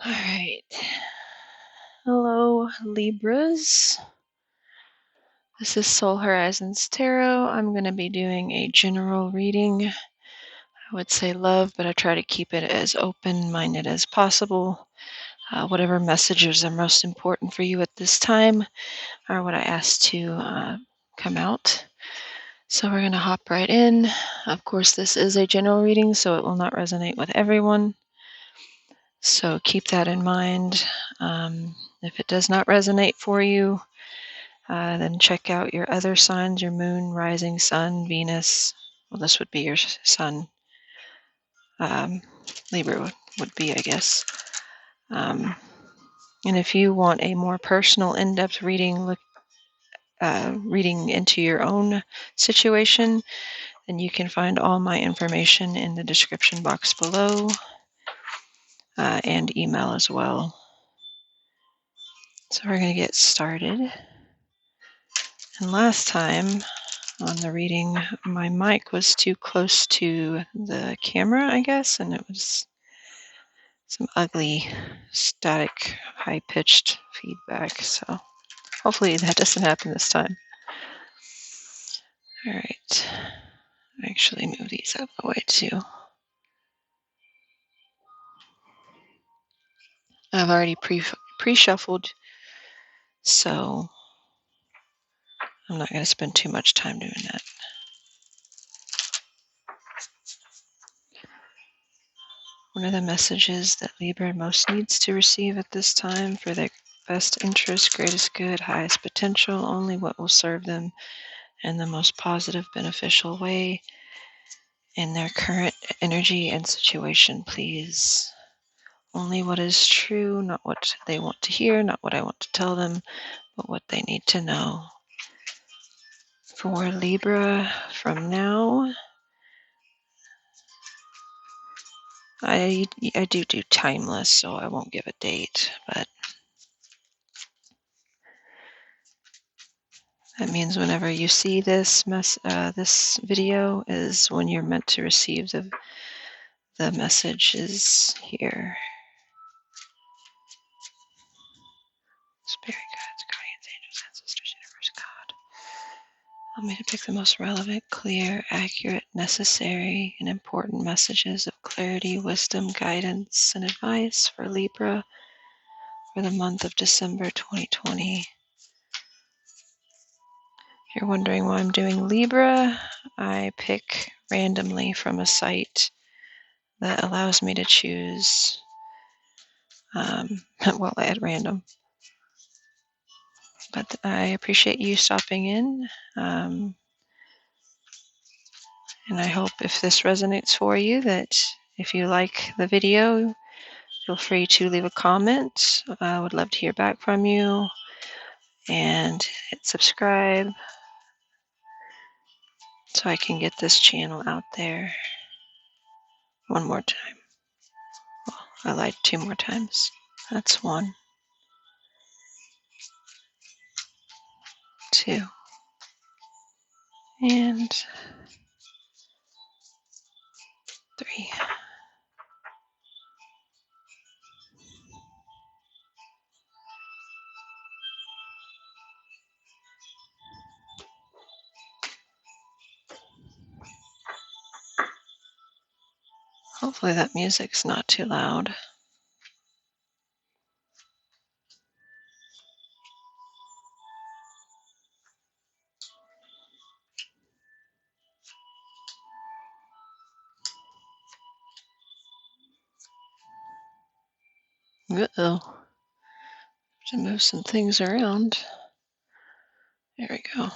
All right. Hello, Libras. This is Soul Horizons Tarot. I'm going to be doing a general reading. I would say love, but I try to keep it as open-minded as possible. Whatever messages are most important for you at this time are what I asked to come out. So we're going to hop right in. Of course, this is a general reading, so it will not resonate with everyone. So keep that in mind. If it does not resonate for you, then check out your other signs, your moon, rising sun, Venus. Well, this would be your sun. Libra would be, I guess. And if you want a more personal, in-depth reading, reading into your own situation, then you can find all my information in the description box below and email as well. So we're going to get started. And last time on the reading, my mic was too close to the camera, I guess, and it was some ugly, static, high-pitched feedback. So hopefully that doesn't happen this time. All right. Actually move these out of the way too. I've already pre-shuffled, so I'm not going to spend too much time doing that. What are the messages that Libra most needs to receive at this time for their best interest, greatest good, highest potential, only what will serve them in the most positive, beneficial way in their current energy and situation, please. Only what is true, not what they want to hear, not what I want to tell them, but what they need to know. For Libra, from now, I do timeless, so I won't give a date, but that means whenever you see this this video is when you're meant to receive the messages here. Spirit guides, guardians, angels, ancestors, universe, God. Allow me to pick the most relevant, clear, accurate, necessary, and important messages of clarity, wisdom, guidance, and advice for Libra for the month of December 2020. If you're wondering why I'm doing Libra, I pick randomly from a site that allows me to choose, well, at random. But I appreciate you stopping in. And I hope if this resonates for you that if you like the video, feel free to leave a comment. I would love to hear back from you. And hit subscribe so I can get this channel out there one more time. Well, I lied 2 more times. That's 1, 2, and 3. Hopefully that music's not too loud. Uh-oh. To move some things around. There we go.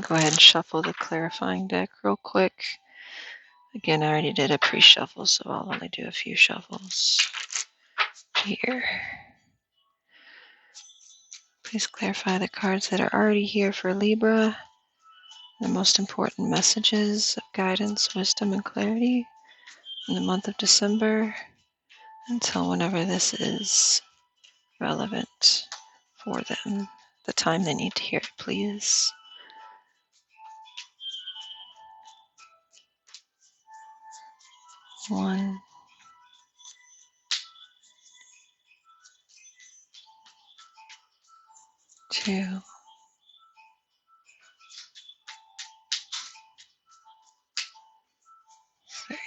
Go ahead and shuffle the clarifying deck real quick. Again, I already did a pre-shuffle, so I'll only do a few shuffles here. Please clarify the cards that are already here for Libra. The most important messages of guidance, wisdom, and clarity in the month of December until whenever this is relevant for them, the time they need to hear it, please. One, two, three.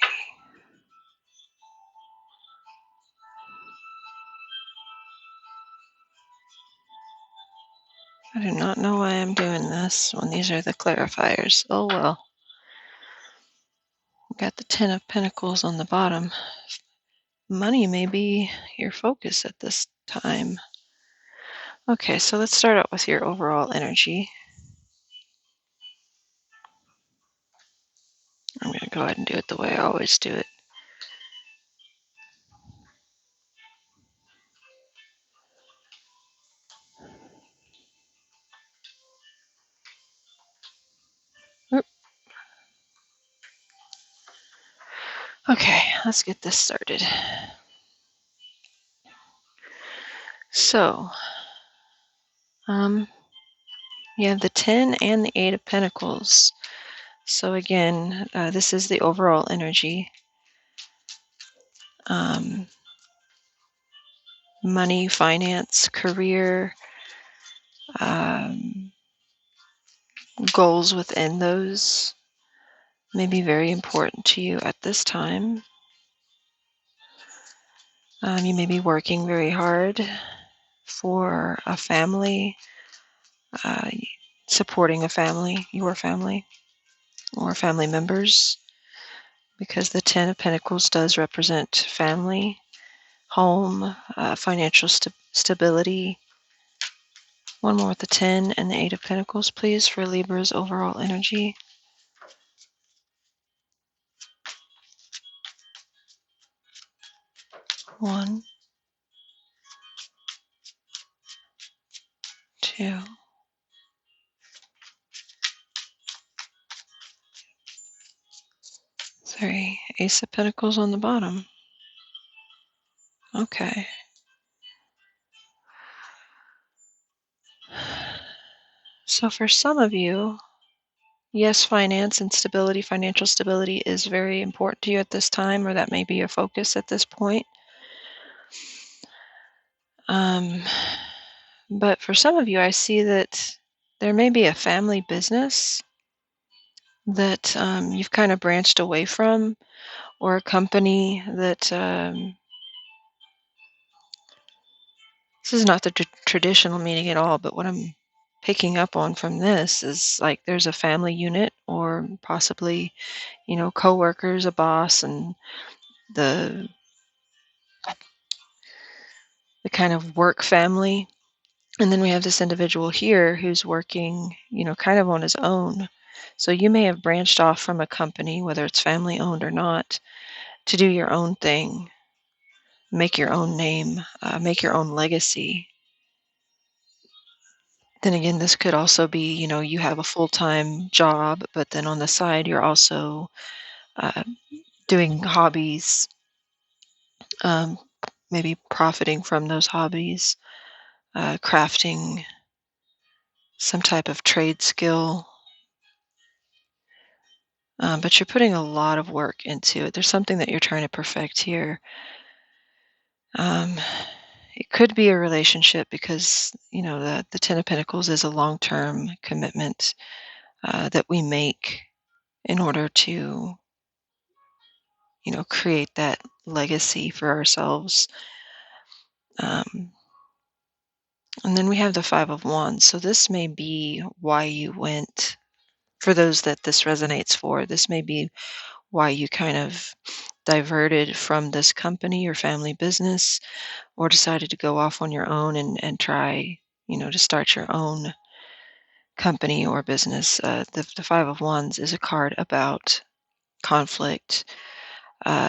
I do not know why I'm doing this when these are the clarifiers. Oh well. We've got the Ten of Pentacles on the bottom. Money may be your focus at this time. Okay, so let's start out with your overall energy. I'm going to go ahead and do it the way I always do it. Oop. Okay, let's get this started. So, you have the 10 and the 8 of Pentacles. So again, this is the overall energy. Money, finance, career, um, goals within those may be very important to you at this time. You may be working very hard for a family, uh, supporting a family, your family, or family members, because the Ten of Pentacles does represent family, home, financial stability. One more with the 10 and the 8 of Pentacles, please, for Libra's overall energy. One, two, three. Ace of Pentacles on the bottom. Okay. So for some of you, yes, finance and stability, financial stability is very important to you at this time, or that may be your focus at this point. But for some of you, I see that there may be a family business that you've kind of branched away from, or a company that this is not the traditional meaning at all, but what I'm picking up on from this is like there's a family unit, or possibly, coworkers, a boss, and the kind of work family. And then we have this individual here who's working, kind of on his own. So you may have branched off from a company, whether it's family owned or not, to do your own thing, make your own name, make your own legacy. Then again, this could also be, you have a full-time job, but then on the side, you're also uh, doing hobbies, um, maybe profiting from those hobbies, crafting some type of trade skill. But you're putting a lot of work into it. There's something that you're trying to perfect here. Um, it could be a relationship because, the Ten of Pentacles is a long-term commitment that we make in order to, create that legacy for ourselves. Um, and then we have the Five of Wands. So this may be why you went, for those that this resonates for, this may be why you kind of diverted from this company or family business, or decided to go off on your own and try, to start your own company or business. The Five of Wands is a card about conflict.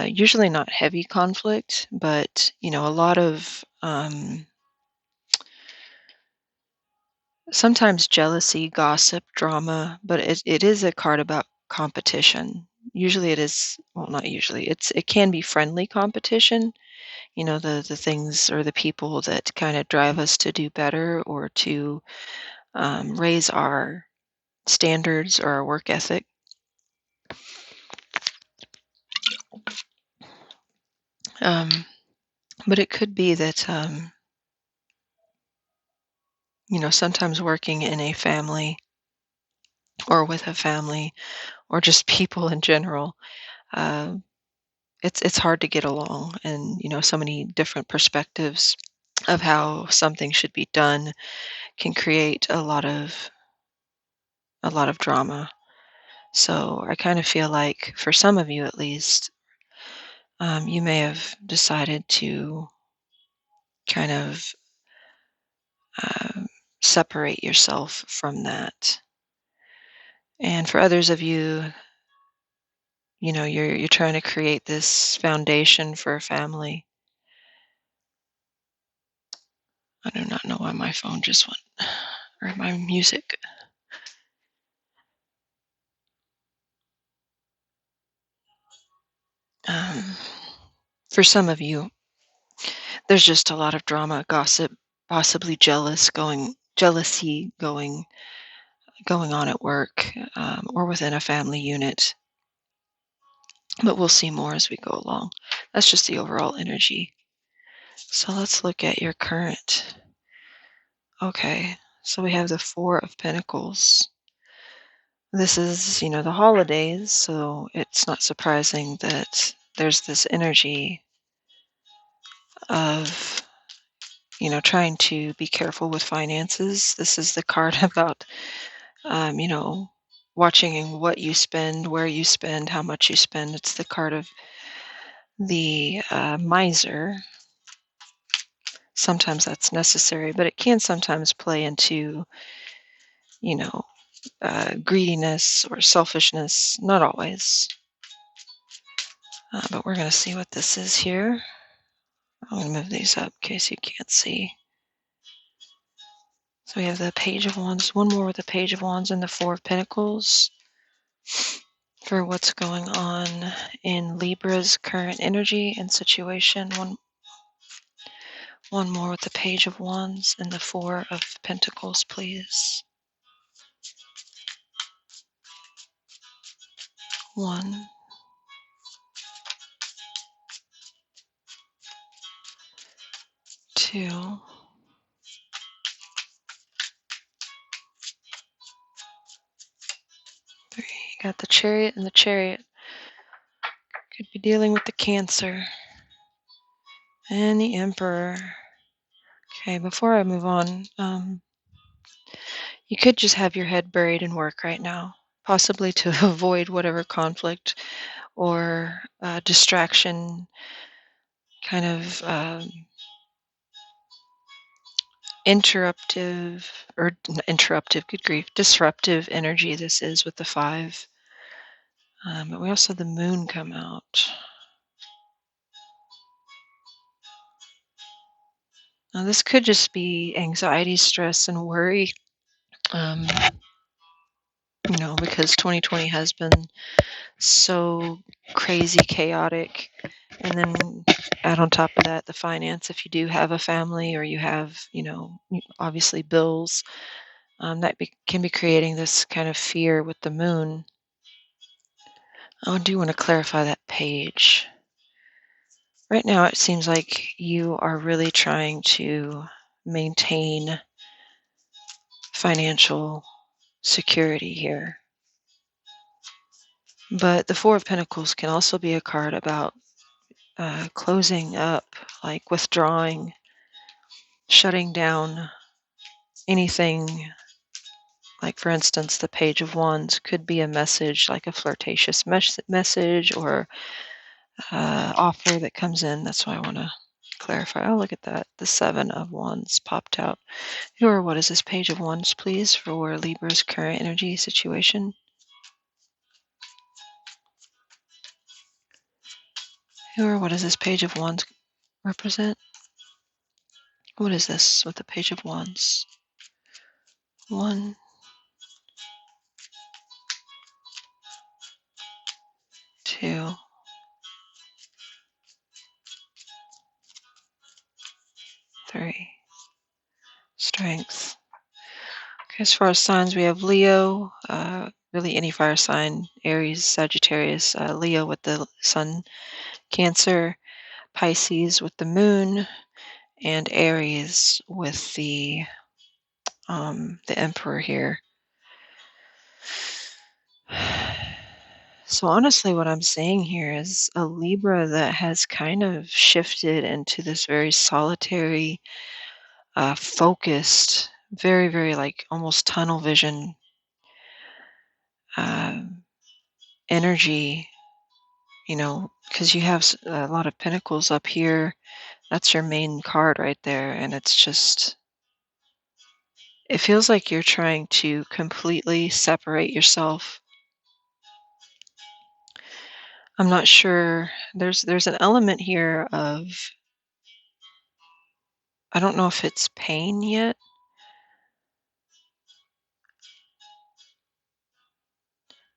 Usually not heavy conflict, but a lot of sometimes jealousy, gossip, drama. But it is a card about competition. Usually it is, well, not usually. It can be friendly competition. The things or the people that kind of drive us to do better or to raise our standards or our work ethic. Um, but it could be that sometimes working in a family or with a family or just people in general, uh, it's hard to get along, and so many different perspectives of how something should be done can create a lot of drama. So I kind of feel like for some of you at least, you may have decided to kind of um, separate yourself from that. And for others of you, you're trying to create this foundation for a family. I do not know why my phone just went, or my music. Um, for some of you, there's just a lot of drama, gossip, possibly jealousy going on at work, or within a family unit. But we'll see more as we go along. That's just the overall energy. So let's look at your current. Okay, so we have the Four of Pentacles. This is, the holidays, so it's not surprising that there's this energy of, trying to be careful with finances. This is the card about, um, you know, watching what you spend, where you spend, how much you spend. It's the card of the miser. Sometimes that's necessary, but it can sometimes play into, you know, greediness or selfishness. Not always. But we're going to see what this is here. I'm going to move these up in case you can't see. So we have the Page of Wands, one more with the Page of Wands and the Four of Pentacles for what's going on in Libra's current energy and situation. One more with the Page of Wands and the Four of Pentacles, please. 1, 2, 3. You got the Chariot, and the Chariot could be dealing with the Cancer and the Emperor. Okay, before I move on, you could just have your head buried in work right now, possibly to avoid whatever conflict or distraction, kind of interruptive, or interruptive, good grief, disruptive energy this is with the 5. But we also have the Moon come out. Now, this could just be anxiety, stress, and worry, um, because 2020 has been so crazy chaotic. And then add on top of that the finance, if you do have a family or you have, obviously bills, that can be creating this kind of fear with the Moon. I do want to clarify that page. Right now, it seems like you are really trying to maintain financial security here. But the Four of Pentacles can also be a card about closing up, like withdrawing, shutting down anything. Like, for instance, the Page of Wands could be a message, like a flirtatious message or offer that comes in. That's why I want to clarify. Oh, look at that. The Seven of Wands popped out. Who or what is this Page of Wands, please, for Libra's current energy situation? Who or what does this Page of Wands represent? What is this with the Page of Wands? 1, 2, 3. Strength. Okay, as far as signs, we have Leo, really any fire sign, Aries, Sagittarius, Leo with the sun, Cancer, Pisces with the moon, and Aries with the Emperor here. So honestly, what I'm saying here is a Libra that has kind of shifted into this very solitary, focused, very, very like almost tunnel vision um, energy, because you have a lot of pentacles up here. That's your main card right there. And it feels like you're trying to completely separate yourself. I'm not sure. There's an element here of, I don't know if it's pain yet.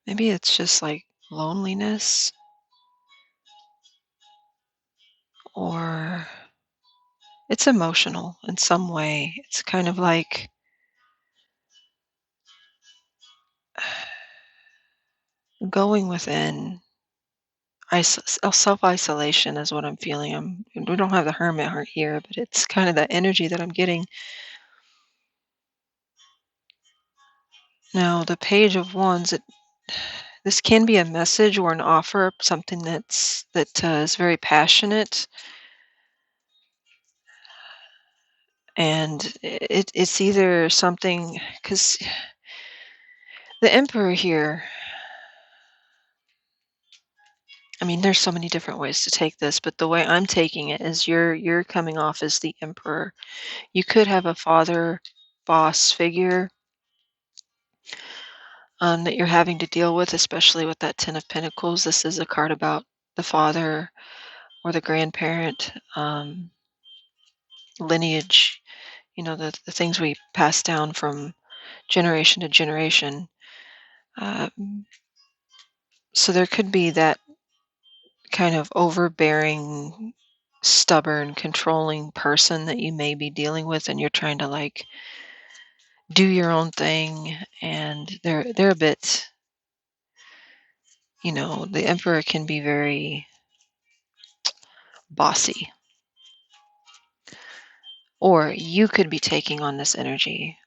Maybe it's just like loneliness, or it's emotional in some way. It's kind of like going within. Self-isolation is what I'm feeling. We don't have the hermit heart here, but it's kind of that energy that I'm getting. Now, the Page of Wands, this can be a message or an offer, something that is very passionate, and it's either something, because the Emperor here, I mean, there's so many different ways to take this, but the way I'm taking it is you're coming off as the Emperor. You could have a father boss figure that you're having to deal with, especially with that Ten of Pentacles. This is a card about the father or the grandparent, lineage, the things we pass down from generation to generation. Um, so there could be that kind of overbearing, stubborn, controlling person that you may be dealing with, and you're trying to like do your own thing, and they're a bit, the Emperor can be very bossy. Or you could be taking on this energy.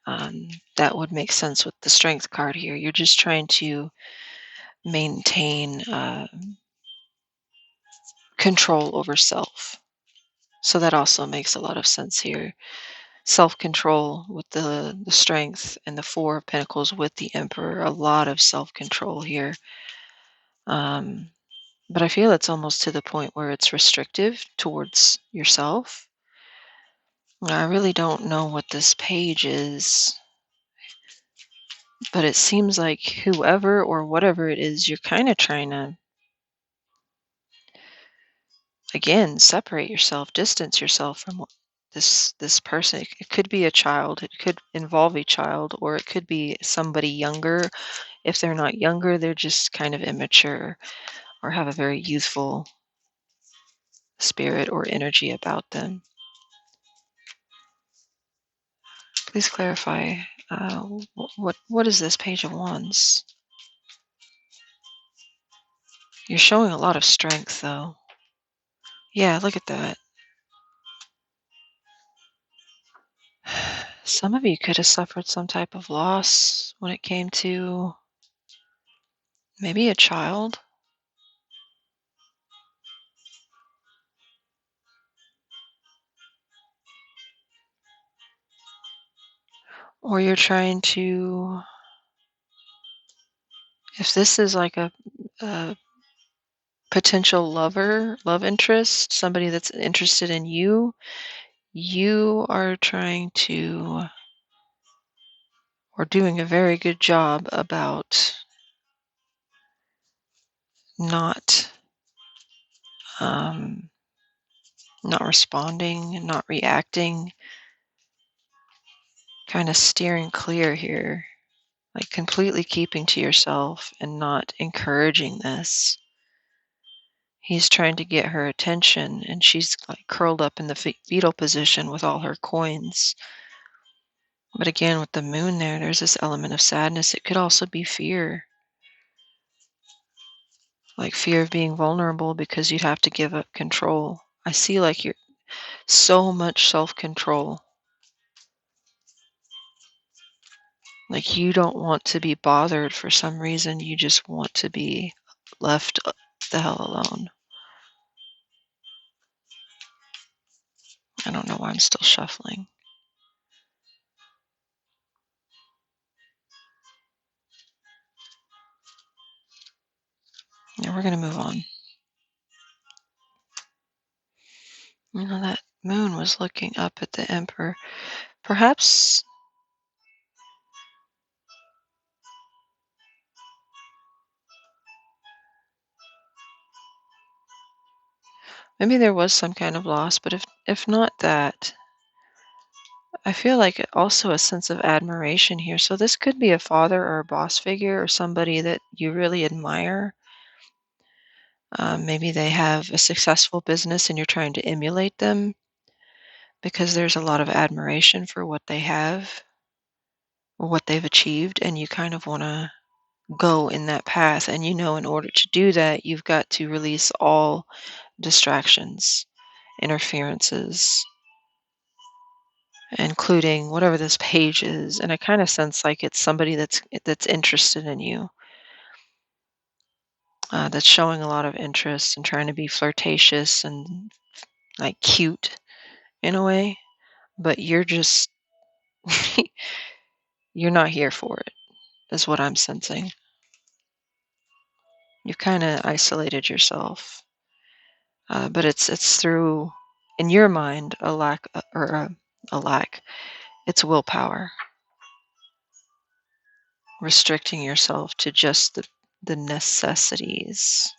That would make sense with the Strength card here. You're just trying to maintain control over self. So that also makes a lot of sense here. Self-control with the Strength, and the Four of Pentacles with the Emperor. A lot of self-control here. Um, but I feel it's almost to the point where it's restrictive towards yourself. I really don't know what this page is, but it seems like whoever or whatever it is, you're kind of trying to, again, separate yourself, distance yourself from this person. It could be a child, it could involve a child, or it could be somebody younger. If they're not younger, they're just kind of immature or have a very youthful spirit or energy about them. Please clarify. What is this Page of Wands? You're showing a lot of strength, though. Yeah, look at that. Some of you could have suffered some type of loss when it came to maybe a child, or you're trying to, if this is like a potential love interest, somebody that's interested in you, you are trying to, or doing a very good job about not um, not responding, not reacting, kind of steering clear here, like completely keeping to yourself and not encouraging this. He's trying to get her attention, and she's like curled up in the fetal position with all her coins. But again, with the moon there, there's this element of sadness. It could also be fear, like fear of being vulnerable because you'd have to give up control. I see like you're so much self control. Like you don't want to be bothered for some reason. You just want to be left the hell alone. I don't know why I'm still shuffling. Yeah, we're going to move on. That moon was looking up at the emperor. Perhaps maybe there was some kind of loss, but if not that, I feel like also a sense of admiration here. So this could be a father or a boss figure or somebody that you really admire. Maybe they have a successful business and you're trying to emulate them because there's a lot of admiration for what they have or what they've achieved, and you kind of want to go in that path. And in order to do that, you've got to release all distractions, interferences, including whatever this page is. And I kind of sense like it's somebody that's interested in you, that's showing a lot of interest and trying to be flirtatious and like cute in a way, but you're just you're not here for it, is what I'm sensing. You've kind of isolated yourself, but it's through, in your mind, a lack or a lack. It's willpower, restricting yourself to just the necessities.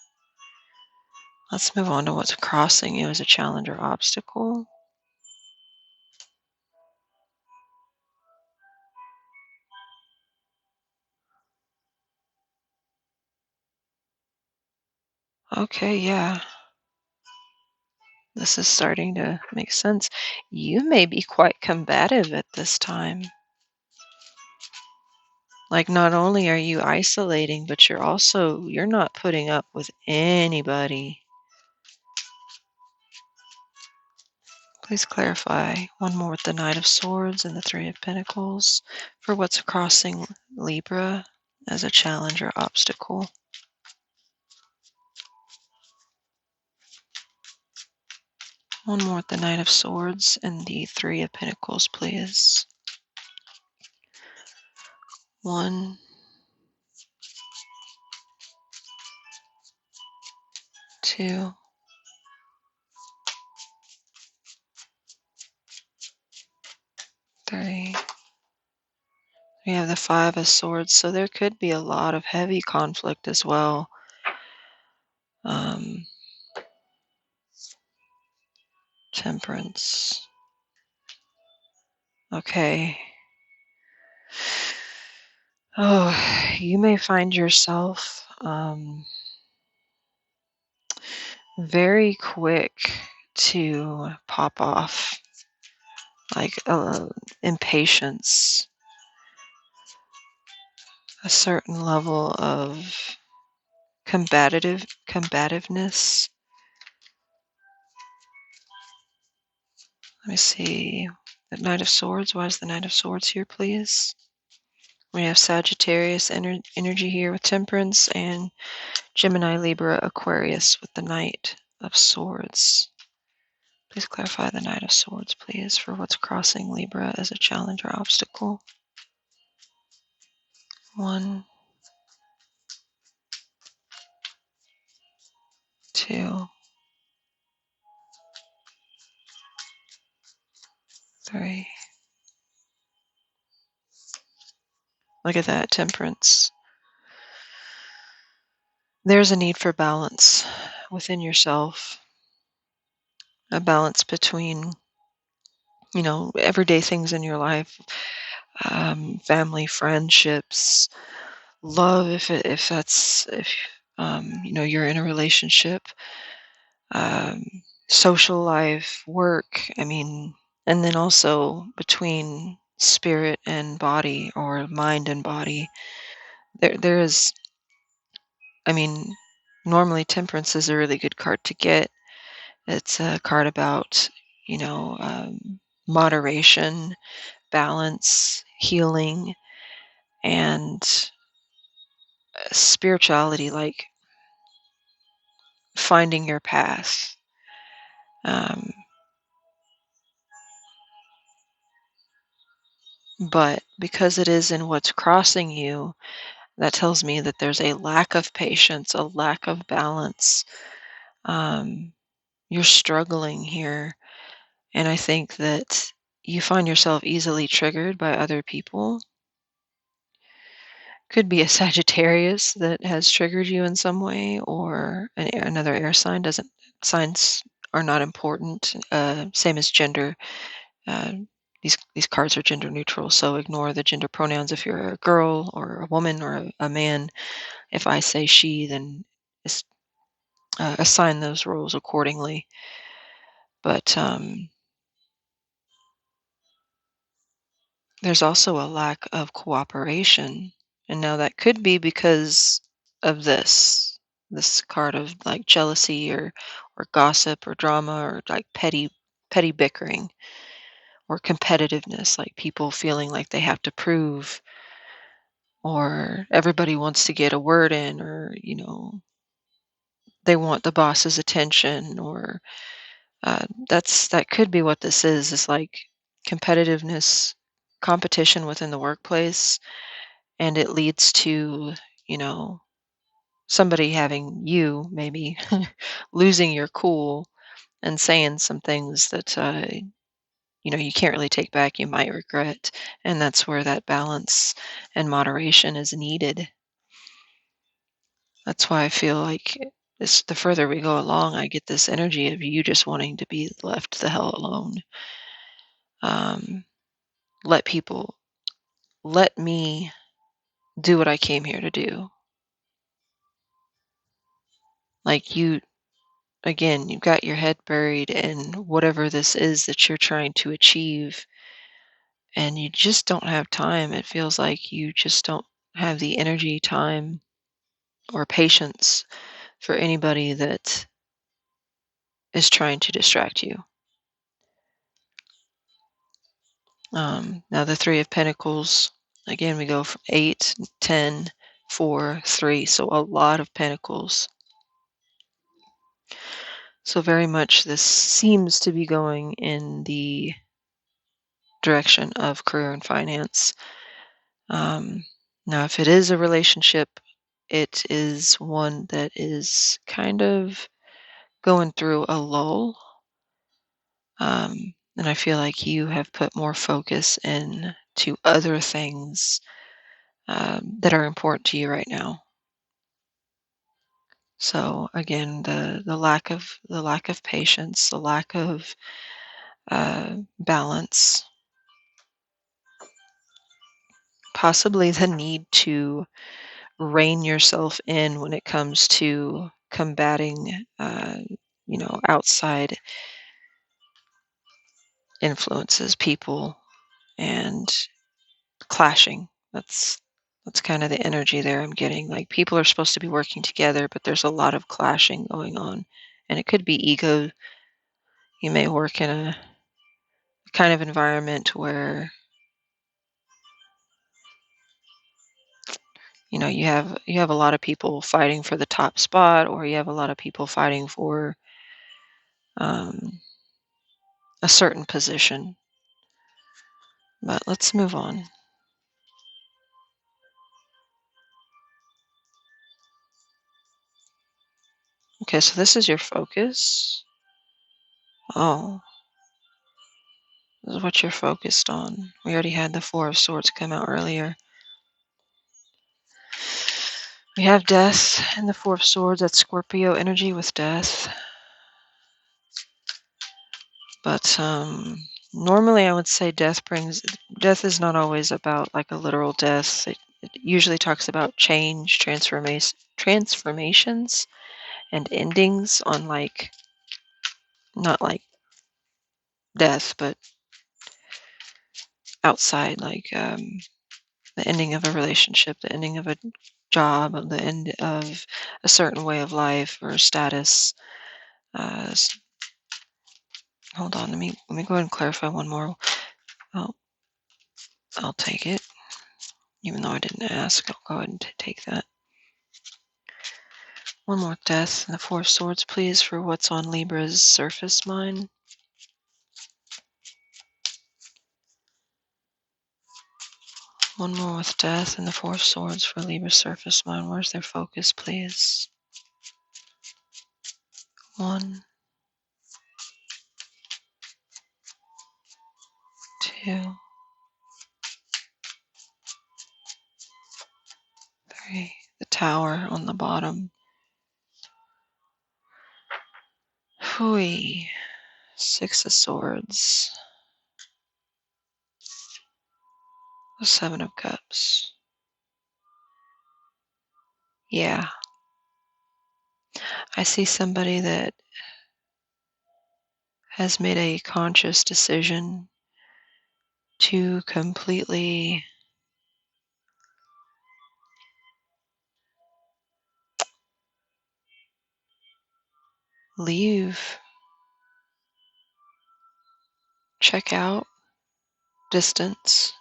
Let's move on to what's crossing you as a challenge or obstacle. Okay, yeah. This is starting to make sense. You may be quite combative at this time. Like not only are you isolating, but you're not putting up with anybody. Please clarify one more with the Knight of Swords and the Three of Pentacles for what's crossing Libra as a challenge or obstacle. One more with the Knight of Swords and the Three of Pentacles, please. 1, 2, 3. We have the Five of Swords, so there could be a lot of heavy conflict as well. Um, Temperance. Okay. Oh, you may find yourself very quick to pop off, like impatience, a certain level of combativeness. Let me see. The Knight of Swords. Why is the Knight of Swords here, please? We have Sagittarius energy here with Temperance and Gemini, Libra, Aquarius with the Knight of Swords. Please clarify the Knight of Swords, please, for what's crossing Libra as a challenge or obstacle. 1, 2, 3. Look at that, Temperance. There's a need for balance within yourself, a balance between, everyday things in your life, family, friendships, love, if You're in a relationship, um, social life, work. I mean, and then also between spirit and body, or mind and body. There is, I mean, normally temperance is a really good card to get. It's a card about, you know, um, moderation, balance, healing, and spirituality, like finding your path. Um, but because it is in what's crossing you, that tells me that there's a lack of patience, a lack of balance. Um, you're struggling here. And I think that you find yourself easily triggered by other people. Could be a Sagittarius that has triggered you in some way, or another air sign. Doesn't Signs are not important. Same as gender. Uh, these cards are gender neutral, so ignore the gender pronouns if you're a girl or a woman or a man. If I say she, then es- assign those roles accordingly. But there's also a lack of cooperation, and now that could be because of this card of like jealousy, or gossip, or drama, or like petty bickering, or competitiveness, like people feeling like they have to prove, or everybody wants to get a word in, or they want the boss's attention, or that could be what this is like competitiveness, competition within the workplace, and it leads to, you know, somebody having you maybe losing your cool and saying some things that you can't really take back, you might regret. And that's where that balance and moderation is needed. That's why I feel like the further we go along, I get this energy of you just wanting to be left the hell alone. um, let people let me do what I came here to do. Like, you, again, you've got your head buried in whatever this is that you're trying to achieve, and you just don't have time. It feels like you just don't have the energy, time, or patience for anybody that is trying to distract you. Now, the Three of Pentacles, again, we go from 8, 10, 4, 3. So a lot of Pentacles. So very much this seems to be going in the direction of career and finance. Um, Now, if it is a relationship, it is one that is kind of going through a lull. And I feel like you have put more focus into other things that are important to you right now. So again, the lack of patience, the lack of balance, possibly the need to rein yourself in when it comes to combating, outside influences, people, and clashing. That's kind of the energy there I'm getting. Like, people are supposed to be working together, but there's a lot of clashing going on, and it could be ego. You may work in a kind of environment where you have a lot of people fighting for the top spot, or you have a lot of people fighting for um, a certain position. But let's move on. Okay, so this is your focus. Oh, this is what you're focused on. We already had the Four of Swords come out earlier. We have death and the Four of Swords. That's Scorpio energy with death. But normally I would say death is not always about like a literal death. It usually talks about change, transformations and endings on like not like death, but outside, like the ending of a relationship, the ending of a job, the end of a certain way of life or status. Uh, s- Hold on, let me go ahead and clarify one more. I'll I'll take it, even though I didn't ask. I'll go ahead and take that. One more death and the Four of Swords, please, for what's on Libra's surface mind. One more with death and the Four of Swords for Libra's surface mind. Where's their focus, please? 1, 2, 3. The Tower on the bottom. Hui. 6 of Swords. The 7 of Cups. Yeah. I see somebody that has made a conscious decision to completely leave, check out, distance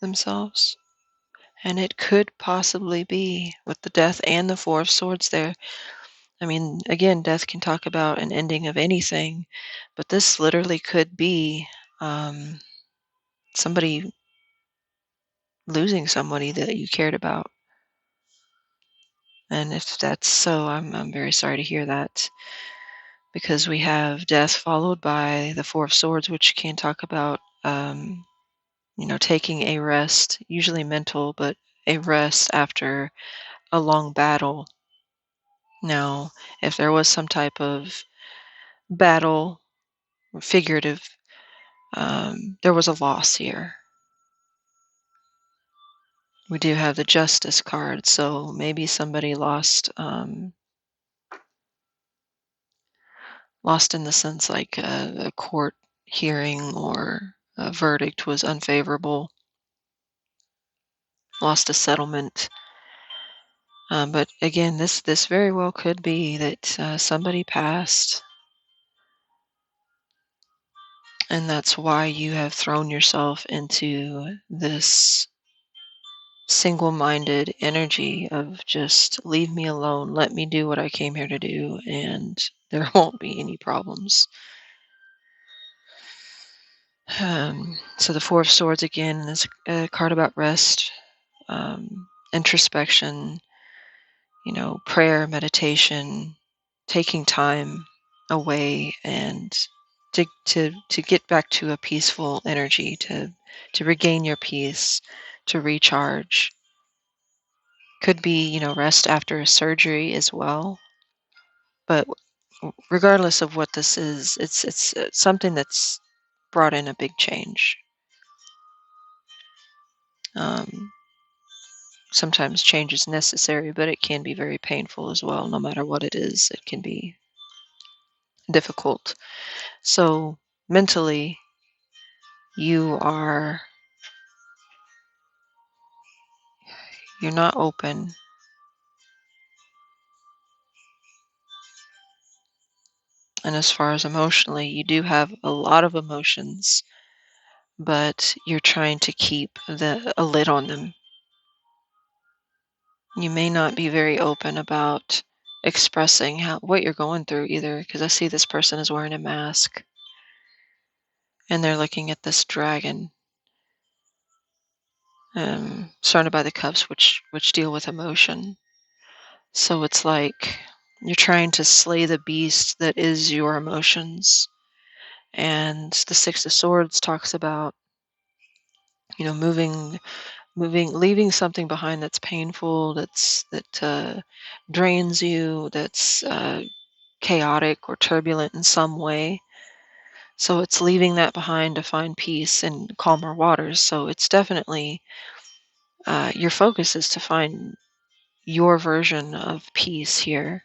themselves. And it could possibly be with the death and the Four of Swords there. I mean, again, death can talk about an ending of anything, but this literally could be um, somebody losing somebody that you cared about. And if that's so, I'm very sorry to hear that, because we have death followed by the Four of Swords, which can talk about, taking a rest, usually mental, but a rest after a long battle. Now, if there was some type of battle, figurative, there was a loss here. We do have the Justice card, so maybe somebody lost in the sense like a court hearing or a verdict was unfavorable, lost a settlement. But again, this very well could be that somebody passed, and that's why you have thrown yourself into this single-minded energy of just leave me alone, let me do what I came here to do, and there won't be any problems. So the Four of Swords again is a card about rest, introspection, prayer, meditation, taking time away and to get back to a peaceful energy, to regain your peace, to recharge. Could be, rest after a surgery as well. But regardless of what this is, it's something that's brought in a big change. Um, Sometimes change is necessary, but it can be very painful as well. No matter what it is, it can be difficult. So mentally, you are you're not open, and as far as emotionally, you do have a lot of emotions, but you're trying to keep a lid on them. You may not be very open about expressing what you're going through either, because I see this person is wearing a mask and they're looking at this dragon, surrounded by the cups, which deal with emotion. So it's like you're trying to slay the beast that is your emotions. And the Six of Swords talks about, moving, leaving something behind that's painful, that drains you, that's chaotic or turbulent in some way. So it's leaving that behind to find peace and calmer waters. So it's definitely your focus is to find your version of peace here.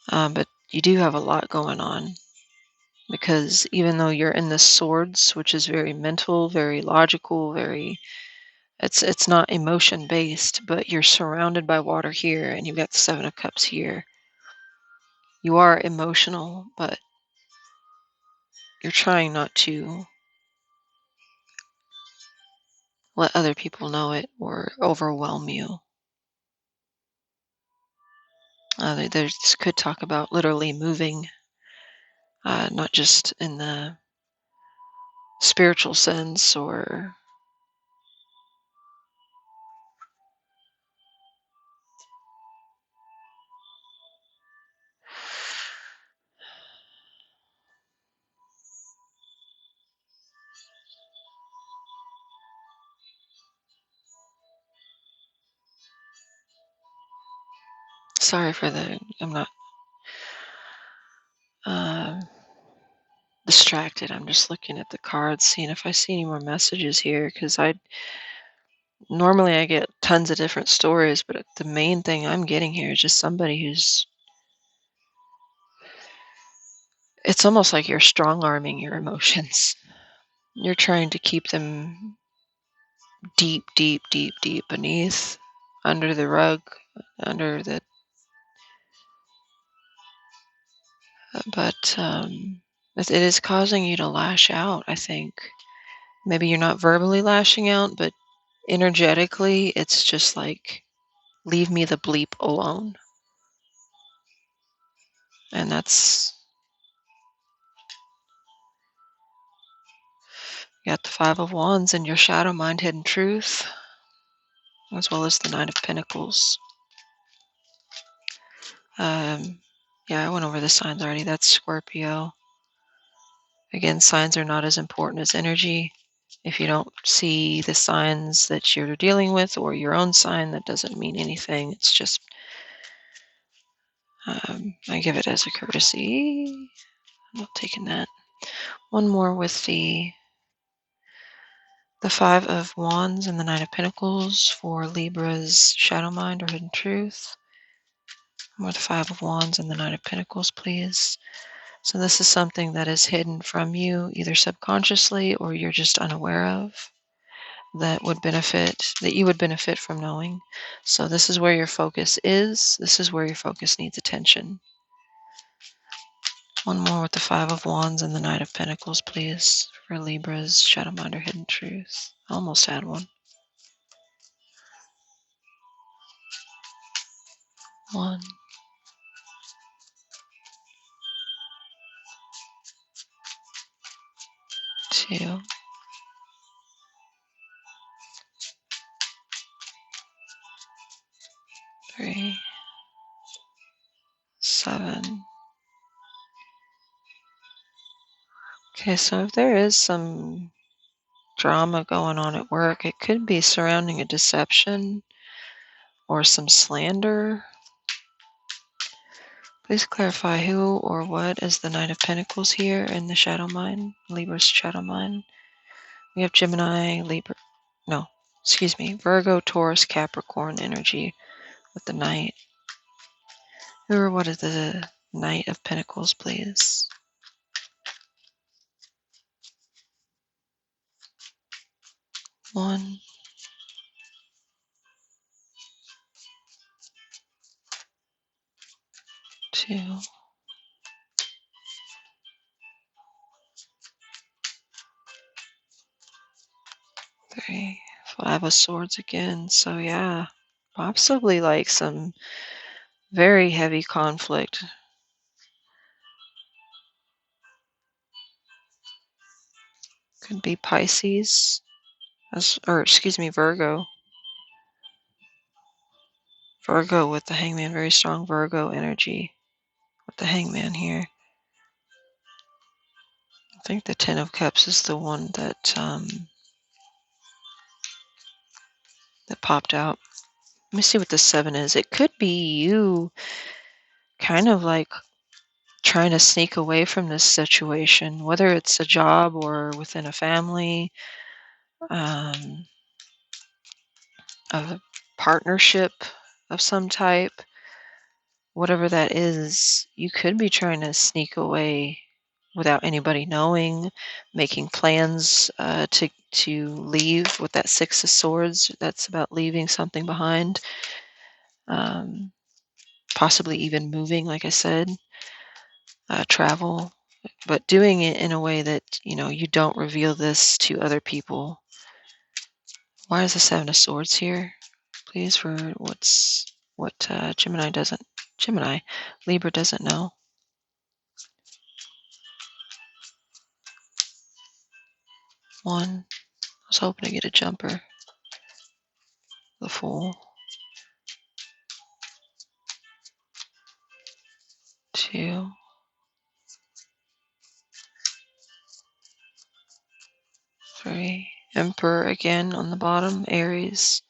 But you do have a lot going on because even though you're in the swords, which is very mental, very logical, very it's not emotion based, but you're surrounded by water here and you've got the 7 of Cups here. You are emotional, but you're trying not to let other people know it or overwhelm you. This could talk about literally moving, not just in the spiritual sense or sorry for I'm not uh, distracted. I'm just looking at the cards, seeing if I see any more messages here because I get tons of different stories, but the main thing I'm getting here is just somebody who's it's almost like you're strong arming your emotions. You're trying to keep them deep, deep, deep, deep beneath, under the rug, under the. But it is causing you to lash out, I think. Maybe you're not verbally lashing out, but energetically, it's just like, leave me the bleep alone. And that's. You got the 5 of Wands and your shadow mind, hidden truth, as well as the Knight of Pentacles. Yeah, I went over the signs already. That's Scorpio. Again, signs are not as important as energy. If you don't see the signs that you're dealing with or your own sign, that doesn't mean anything. It's just, I give it as a courtesy. I'm not taking that. One more with the 5 of Wands and the Knight of Pentacles for Libra's shadow mind or hidden truth. More the 5 of Wands and the Knight of Pentacles, please. So this is something that is hidden from you, either subconsciously or you're just unaware of, that you would benefit from knowing. So this is where your focus is. This is where your focus needs attention. One more with the 5 of Wands and the Knight of Pentacles, please, for Libra's shadow mind or hidden truth. I almost had one. 1, 2, 3, 7. Okay, so if there is some drama going on at work, it could be surrounding a deception or some slander. Please clarify who or what is the Knight of Pentacles here in the shadow mind, Libra's shadow mind. We have Gemini, Virgo, Taurus, Capricorn energy with the Knight. Who or what is the Knight of Pentacles, please? One, 2, 3, 5 of Swords again. So yeah, possibly like some very heavy conflict. Could be Pisces, Virgo. Virgo with the Hangman, very strong Virgo energy with the Hangman here. I think the 10 of Cups is the one that popped out. Let me see what the 7 is. It could be you kind of like trying to sneak away from this situation, whether it's a job or within a family, a partnership. of some type, whatever that is, you could be trying to sneak away without anybody knowing, making plans to leave with that Six of Swords. That's about leaving something behind, um, possibly even moving, like I said, travel, but doing it in a way that you don't reveal this to other people. Why is the Seven of Swords here? Please, for what Gemini, Libra doesn't know. One, I was hoping to get a jumper. The Fool. Two, three. Emperor again on the bottom. Aries.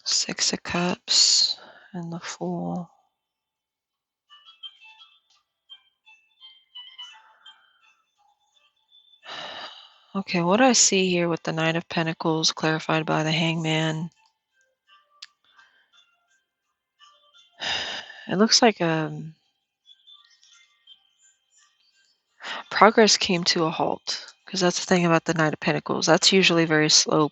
Six of Cups and the Fool. Okay, what I see here with the Knight of Pentacles clarified by the Hangman, it looks like progress came to a halt. Because that's the thing about the Knight of Pentacles. That's usually very slow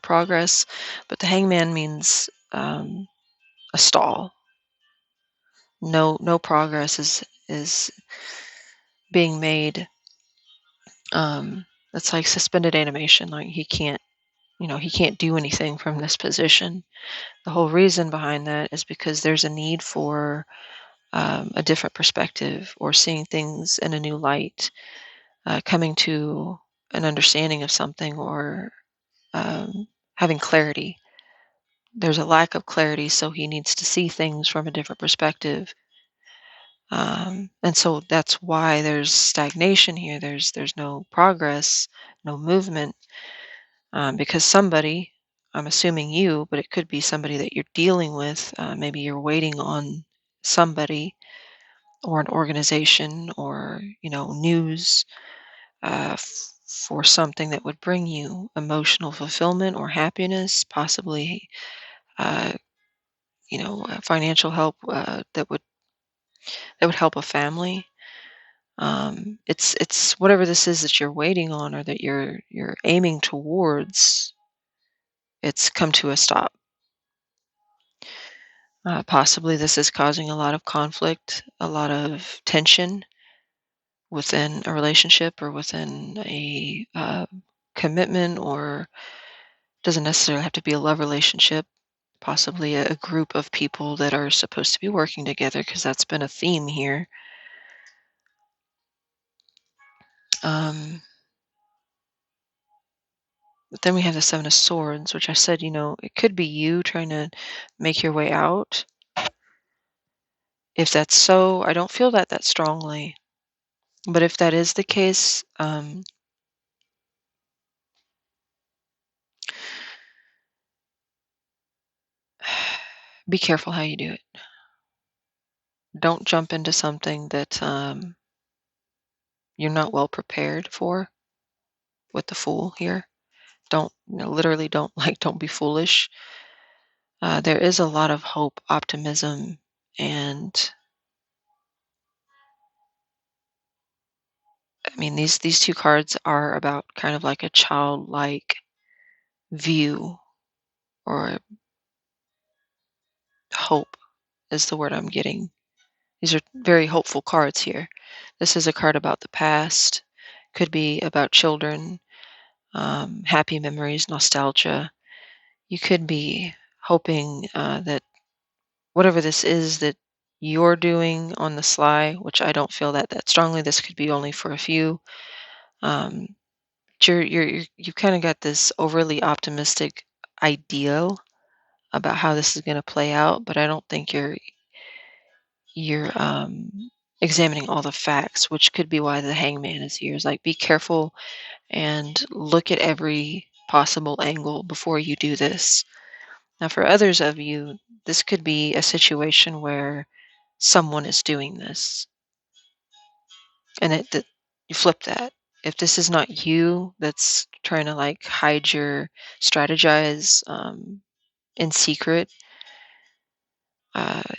progress, but the Hangman means a stall. No progress is being made. It's like suspended animation. Like he can't do anything from this position. The whole reason behind that is because there's a need for a different perspective or seeing things in a new light, coming to an understanding of something, or having clarity. There's a lack of clarity, so he needs to see things from a different perspective. And so that's why there's stagnation here. There's no progress, no movement, because somebody, I'm assuming you, but it could be somebody that you're dealing with. Maybe you're waiting on somebody or an organization or news, for something that would bring you emotional fulfillment or happiness, possibly uh, financial help, that would help a family. It's whatever this is that you're waiting on or that you're aiming towards. It's come to a stop. Possibly this is causing a lot of conflict, a lot of tension within a relationship or within a commitment, or doesn't necessarily have to be a love relationship. Possibly a group of people that are supposed to be working together, because that's been a theme here. Um, but then we have the Seven of Swords, which I said, it could be you trying to make your way out. If that's so, I don't feel that strongly. But if that is the case, be careful how you do it. Don't jump into something that you're not well prepared for with the Fool here. Don't, literally don't, like, don't be foolish. There is a lot of hope, optimism, and I mean, these two cards are about kind of like a childlike view, or hope is the word I'm getting. These are very hopeful cards here. This is a card about the past, could be about children, happy memories, nostalgia. You could be hoping that whatever this is that you're doing on the sly, which I don't feel that strongly. This could be only for a few. Um, you've kind of got this overly optimistic ideal about how this is going to play out, but I don't think you're examining all the facts, which could be why the Hangman is here. Is like, be careful and look at every possible angle before you do this. Now, for others of you, this could be a situation where someone is doing this, and you flip that. If this is not you that's trying to like hide your strategize, in secret.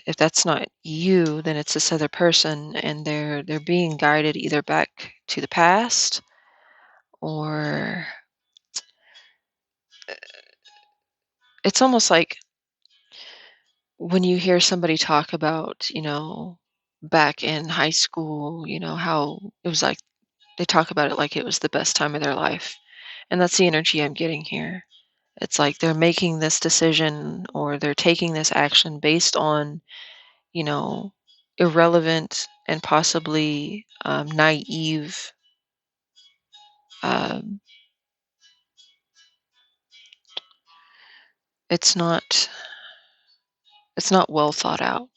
If that's not you, then it's this other person, and they're being guided either back to the past, or it's almost like when you hear somebody talk about, back in high school, how it was like they talk about it like it was the best time of their life. And that's the energy I'm getting here. It's like they're making this decision or they're taking this action based on, you know, irrelevant and possibly naive. Um, it's not. It's not well thought out.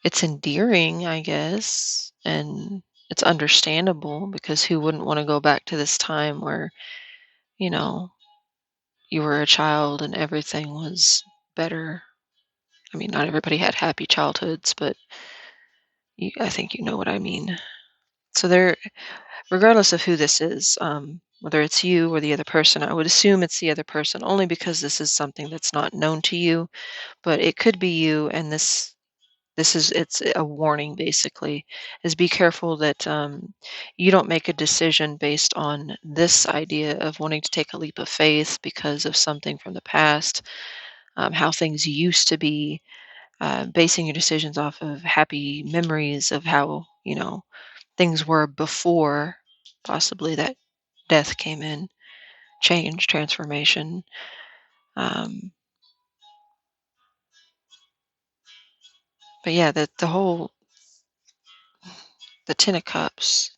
It's endearing, I guess, and it's understandable because who wouldn't want to go back to this time where, you know, you were a child and everything was better. I mean, not everybody had happy childhoods, but I think you know what I mean. So there, regardless of who this is, whether it's you or the other person, I would assume it's the other person only because this is something that's not known to you, but it could be you, and it's a warning basically, is be careful that you don't make a decision based on this idea of wanting to take a leap of faith because of something from the past, how things used to be, basing your decisions off of happy memories of how, things were before possibly that death came in, change, transformation. Um, but yeah, the Ten of Cups,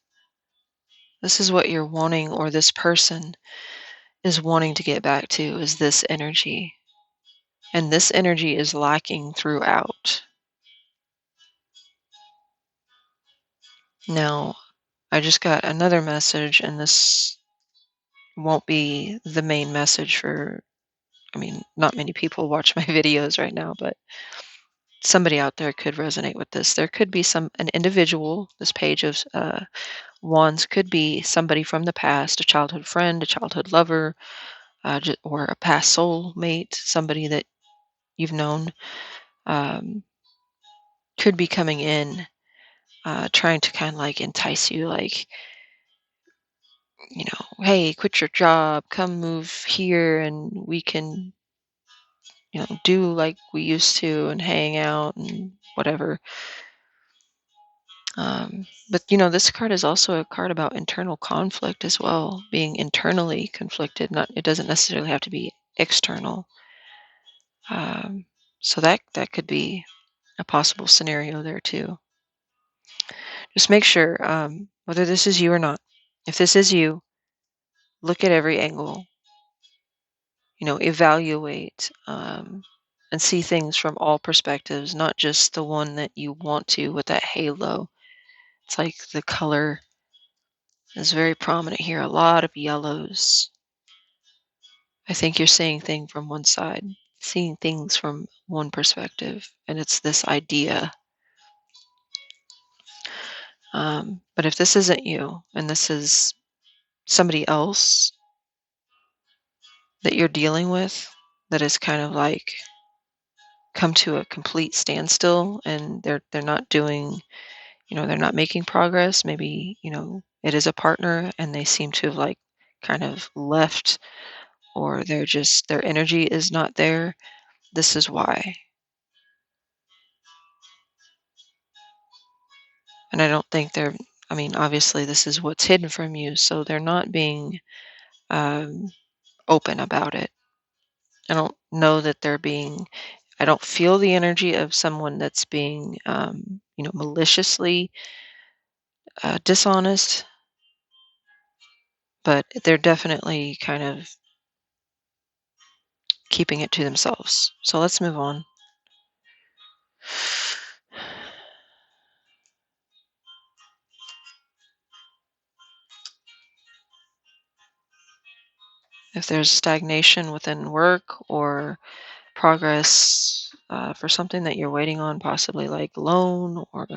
this is what you're wanting, or this person is wanting to get back to, is this energy. And this energy is lacking throughout. Now, I just got another message, and this won't be the main message for, I mean, not many people watch my videos right now, but somebody out there could resonate with this. There could be an individual, this page of wands could be somebody from the past, a childhood friend, a childhood lover, or a past soul mate, somebody that you've known, um, could be coming in, trying to kind of like entice you, like, hey, quit your job, come move here, and we can, do like we used to and hang out and whatever. But this card is also a card about internal conflict as well, being internally conflicted. Not, it doesn't necessarily have to be external. Um, so that could be a possible scenario there too. Just make sure, whether this is you or not. If this is you, look at every angle, evaluate, and see things from all perspectives, not just the one that you want to with that halo. It's like the color is very prominent here, a lot of yellows. I think you're seeing things from one perspective, and it's this idea. But if this isn't you, and this is somebody else that you're dealing with, that is kind of like come to a complete standstill, and they're not doing, they're not making progress. Maybe, it is a partner and they seem to have like kind of left, or their energy is not there. This is why. And I don't think I mean, obviously this is what's hidden from you, so they're not being um, open about it. I don't know that I don't feel the energy of someone that's being, maliciously dishonest, but they're definitely kind of keeping it to themselves. So let's move on. If there's stagnation within work or progress for something that you're waiting on, possibly like loan, or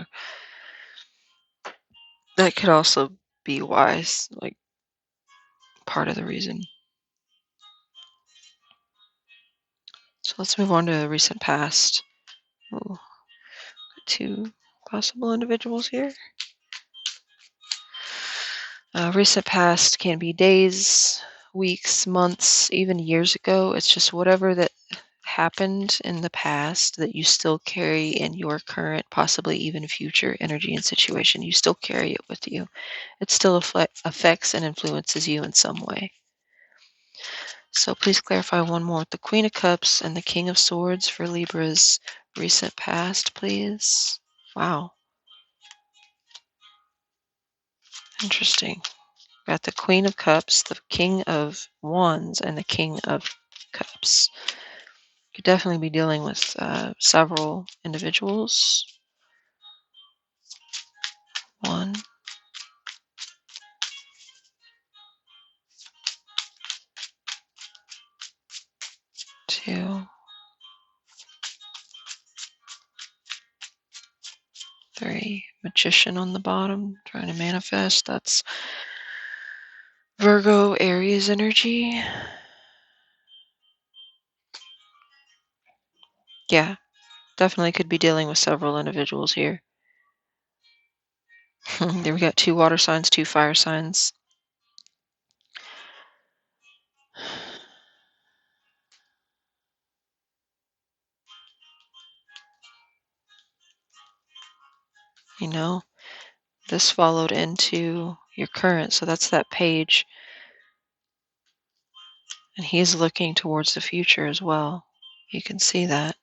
that could also be wise, like part of the reason. let's move on to the recent past. Ooh, two possible individuals here. Recent past can be days, weeks, months, even years ago. It's just whatever that happened in the past that you still carry in your current, possibly even future energy and situation. You still carry it with you. It still affects and influences you in some way. So please clarify one more with the Queen of Cups and the King of Swords for Libra's recent past, please. Wow, interesting. Got the Queen of Cups, the King of Wands, and the King of Cups. Could definitely be dealing with several individuals. 1, 2, 3. Magician on the bottom, trying to manifest. That's Virgo, Aries energy. Yeah, definitely could be dealing with several individuals here. There we got 2 water signs, 2 fire signs. You know, this followed into your current, so that's that page. And he's looking towards the future as well. You can see that.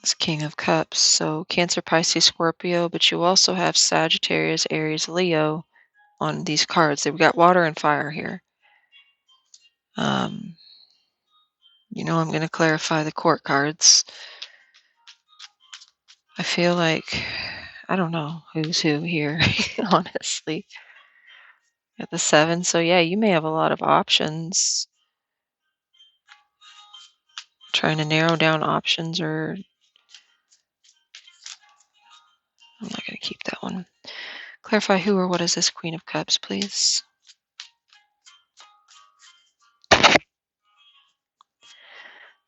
It's King of Cups. So Cancer, Pisces, Scorpio, but you also have Sagittarius, Aries, Leo on these cards. They've got water and fire here. I'm going to clarify the court cards. I feel like, I don't know who's who here, honestly. At the 7. So yeah, you may have a lot of options. Trying to narrow down options, or I'm not going to keep that one. Clarify who or what is this Queen of Cups, please.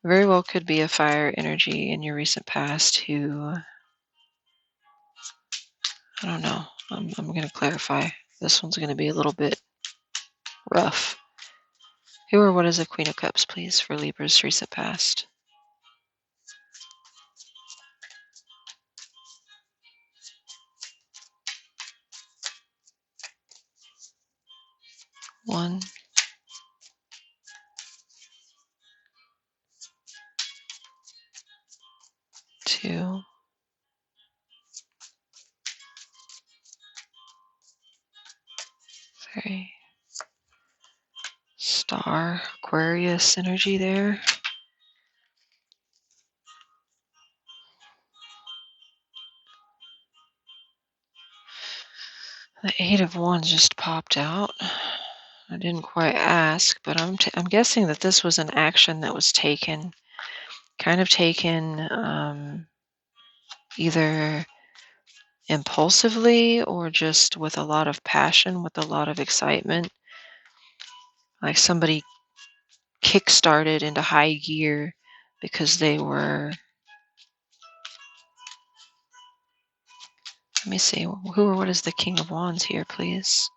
Very well could be a fire energy in your recent past who, I don't know. I'm going to clarify. This one's going to be a little bit rough. Who or what is the Queen of Cups, please, for Libra's recent past? One, 2, 3. Star, Aquarius energy there. The 8 of Wands just popped out. I didn't quite ask, but I'm guessing that this was an action that was taken, either impulsively or just with a lot of passion, with a lot of excitement. Like somebody kick-started into high gear because they were, let me see, who or what is the King of Wands here, please,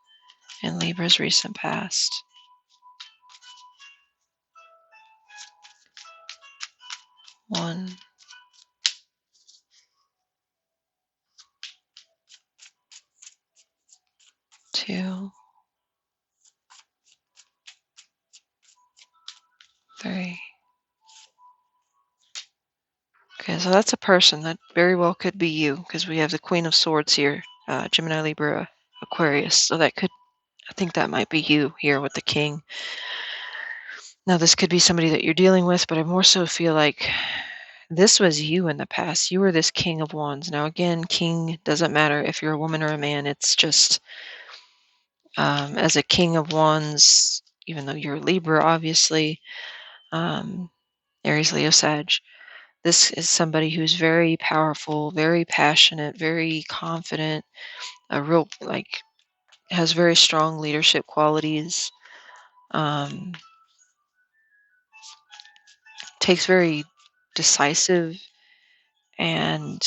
in Libra's recent past? One, 2, 3. Okay, so that's a person. That very well could be you, because we have the Queen of Swords here, Gemini, Libra, Aquarius. So that could, I think that might be you here with the King. Now, this could be somebody that you're dealing with, but I more so feel like this was you in the past. You were this King of Wands. Now, again, King doesn't matter if you're a woman or a man. It's just, as a King of Wands, even though you're Libra, obviously, Aries, Leo, Sag, this is somebody who's very powerful, very passionate, very confident, a real, like, has very strong leadership qualities. takes very decisive and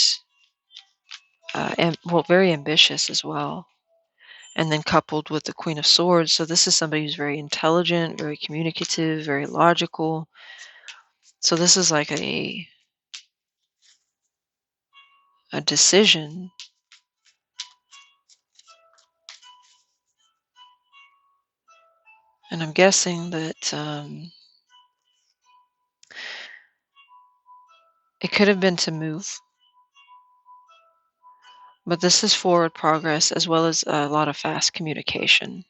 well, very ambitious as well. And then coupled with the Queen of Swords, so this is somebody who's very intelligent, very communicative, very logical. So this is like a decision. And I'm guessing that it could have been to move, but this is forward progress as well as a lot of fast communication.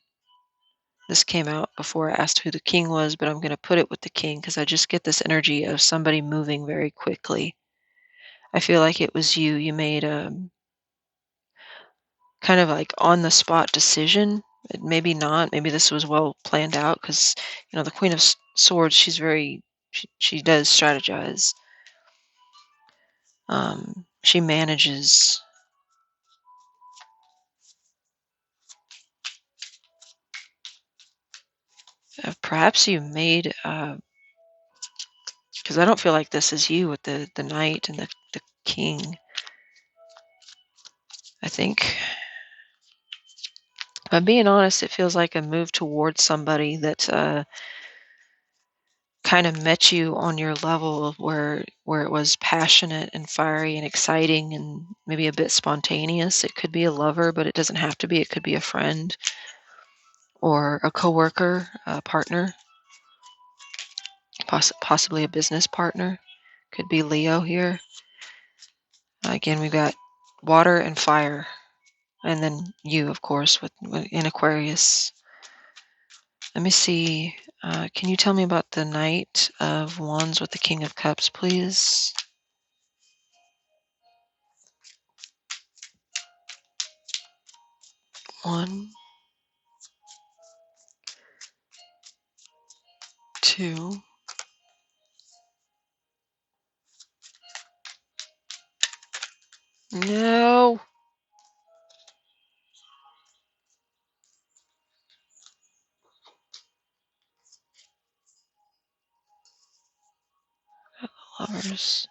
This came out before I asked who the king was, but I'm going to put it with the king because I just get this energy of somebody moving very quickly. I feel like it was you. You made a kind of like on the spot decision. Maybe not. Maybe this was well planned out because, the Queen of Swords, she does strategize. She manages. Perhaps you made, because I don't feel like this is you with the knight and the king. I think, if I'm being honest, it feels like a move towards somebody that kind of met you on your level of where it was passionate and fiery and exciting and maybe a bit spontaneous. It could be a lover, but it doesn't have to be. It could be a friend or a coworker, a partner, possibly a business partner. Could be Leo here. Again, we've got water and fire, and then you, of course, in Aquarius. Let me see. Can you tell me about the Knight of Wands with the King of Cups, please? One, two. No. Lovers.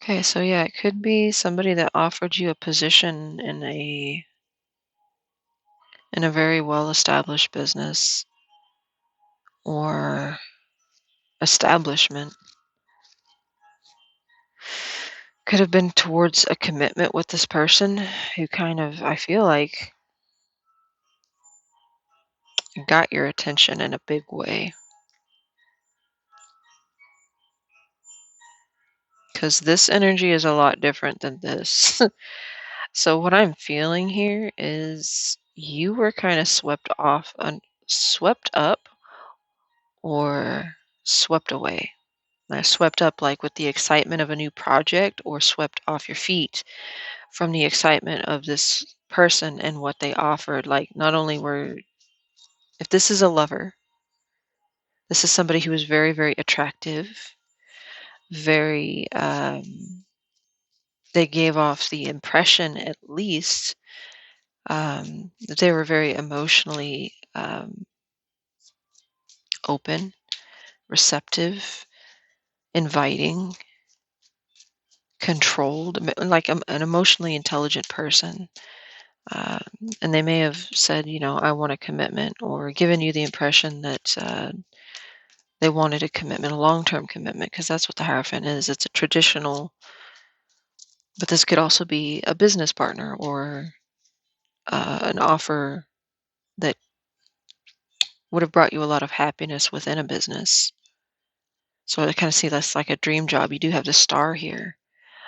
Okay, so yeah, it could be somebody that offered you a position in a very well-established business or establishment. Could have been towards a commitment with this person who kind of, I feel like, got your attention in a big way. Because this energy is a lot different than this. So what I'm feeling here is you were kind of swept up or swept away. Swept up like with the excitement of a new project, or swept off your feet from the excitement of this person and what they offered. Like, not only if this is a lover, this is somebody who is very, very attractive, very, they gave off the impression, at least, that they were very emotionally open, receptive, inviting, controlled, like an emotionally intelligent person. Um, and they may have said, I want a commitment, or given you the impression that they wanted a commitment, a long-term commitment, because that's what the Hierophant is. It's a traditional, but this could also be a business partner or an offer that would have brought you a lot of happiness within a business. So I kind of see this like a dream job. You do have the star here.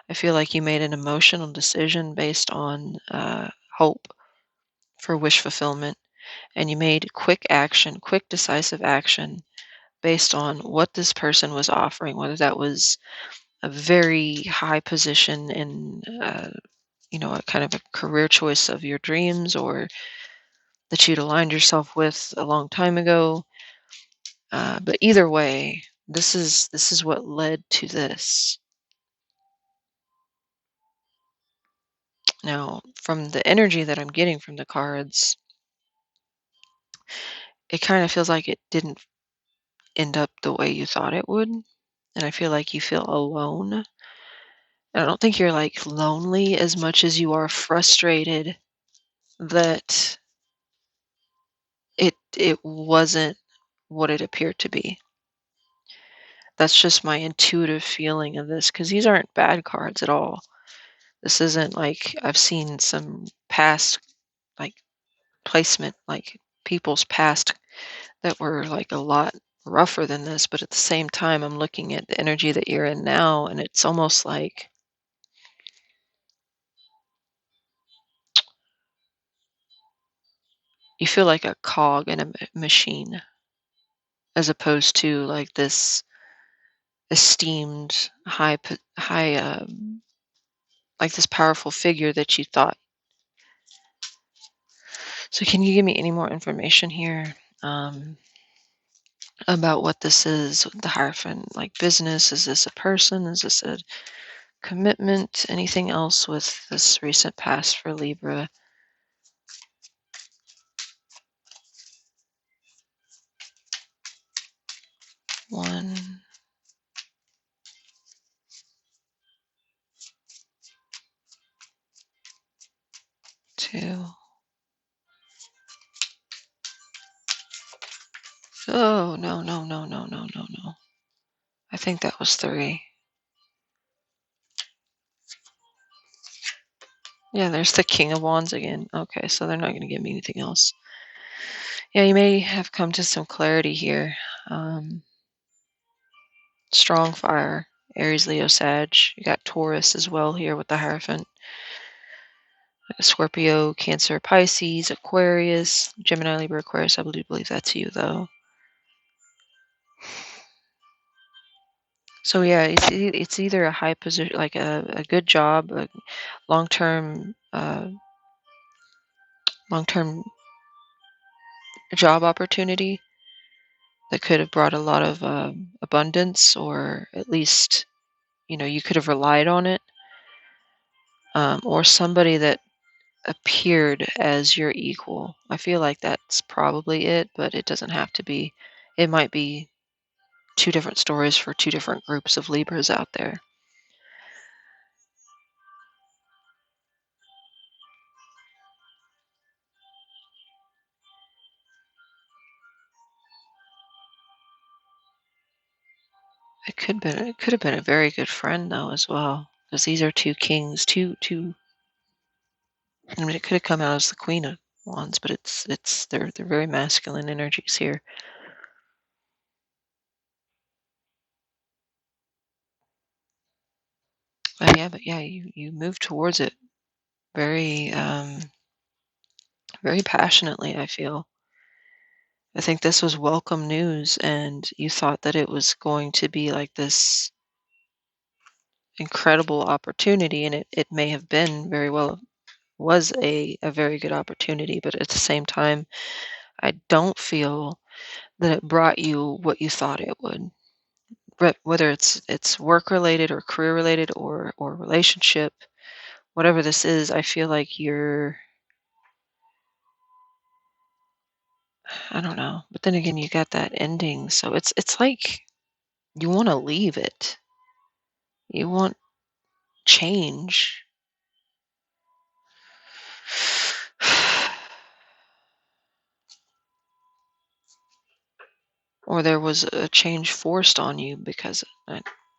I feel like you made an emotional decision based on hope for wish fulfillment, and you made quick action, quick decisive action based on what this person was offering, whether that was a very high position in, a kind of a career choice of your dreams, or that you'd aligned yourself with a long time ago. But either way, this is what led to this. Now, from the energy that I'm getting from the cards, it kind of feels like it didn't. end up the way you thought it would. And I feel like you feel alone. And I don't think you're like lonely as much as you are frustrated that it wasn't what it appeared to be. That's just my intuitive feeling of this because these aren't bad cards at all. This isn't like I've seen some past like placement, like people's past that were like a lot rougher than this, but at the same time, I'm looking at the energy that you're in now, and it's almost like you feel like a cog in a machine, as opposed to like this esteemed, high, like this powerful figure that you thought. So, can you give me any more information here about what this is? The Hierophant, like business? Is this a person? Is this a commitment? Anything else with this recent past for Libra? One, two. Oh, no, no, no, no, no, no, no. I think that was three. Yeah, there's the King of Wands again. Okay, so they're not going to give me anything else. Yeah, you may have come to some clarity here. Um, Strong fire, Aries, Leo, Sag. You got Taurus as well here with the Hierophant. Scorpio, Cancer, Pisces, Aquarius, Gemini, Libra, Aquarius. I do believe that's you, though. So yeah, it's either a high position, like a good job, a long-term long-term job opportunity that could have brought a lot of abundance, or at least you could have relied on it, or somebody that appeared as your equal. I feel like that's probably it, but it doesn't have to be. It might be two different stories for two different groups of Libras out there. It could have been a very good friend though as well, because these are two kings, two. I mean, it could have come out as the Queen of Wands, but they're very masculine energies here. But yeah, you move towards it very very passionately, I feel. I think this was welcome news, and you thought that it was going to be like this incredible opportunity, and it may have been very well was a very good opportunity, but at the same time, I don't feel that it brought you what you thought it would. Whether it's work related or career related or relationship, whatever this is, I feel like I don't know. But then again, you got that ending, so it's like you want to leave it. You want change. Or there was a change forced on you because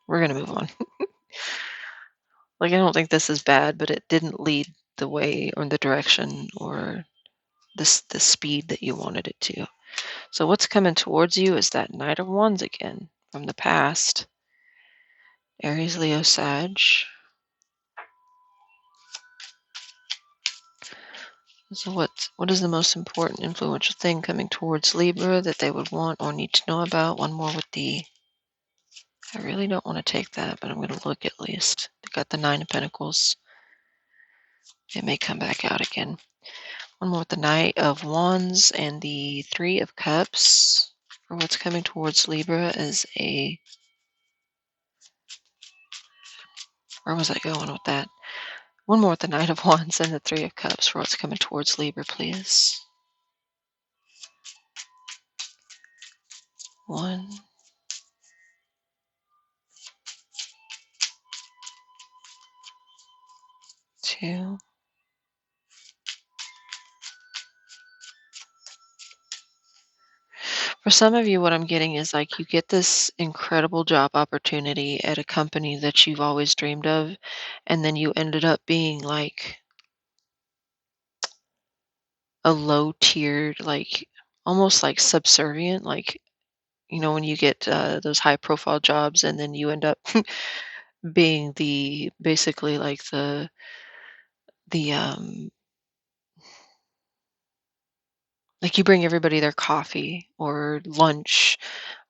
we're going to move on. Like, I don't think this is bad, but it didn't lead the way or the direction or the speed that you wanted it to. So what's coming towards you is that Knight of Wands again from the past. Aries, Leo, Sag. So what is the most important influential thing coming towards Libra that they would want or need to know about? One more with the I really don't want to take that, but I'm going to look at least. They got the Nine of Pentacles. It may come back out again. One more with the Knight of Wands and the Three of Cups. For what's coming towards Libra is where was I going with that? One more with the Knight of Wands and the Three of Cups for what's coming towards Libra, please. 1, 2. For some of you, what I'm getting is like you get this incredible job opportunity at a company that you've always dreamed of, and then you ended up being like a low tiered, like almost like subservient, like, when you get those high profile jobs and then you end up being basically like the like you bring everybody their coffee or lunch,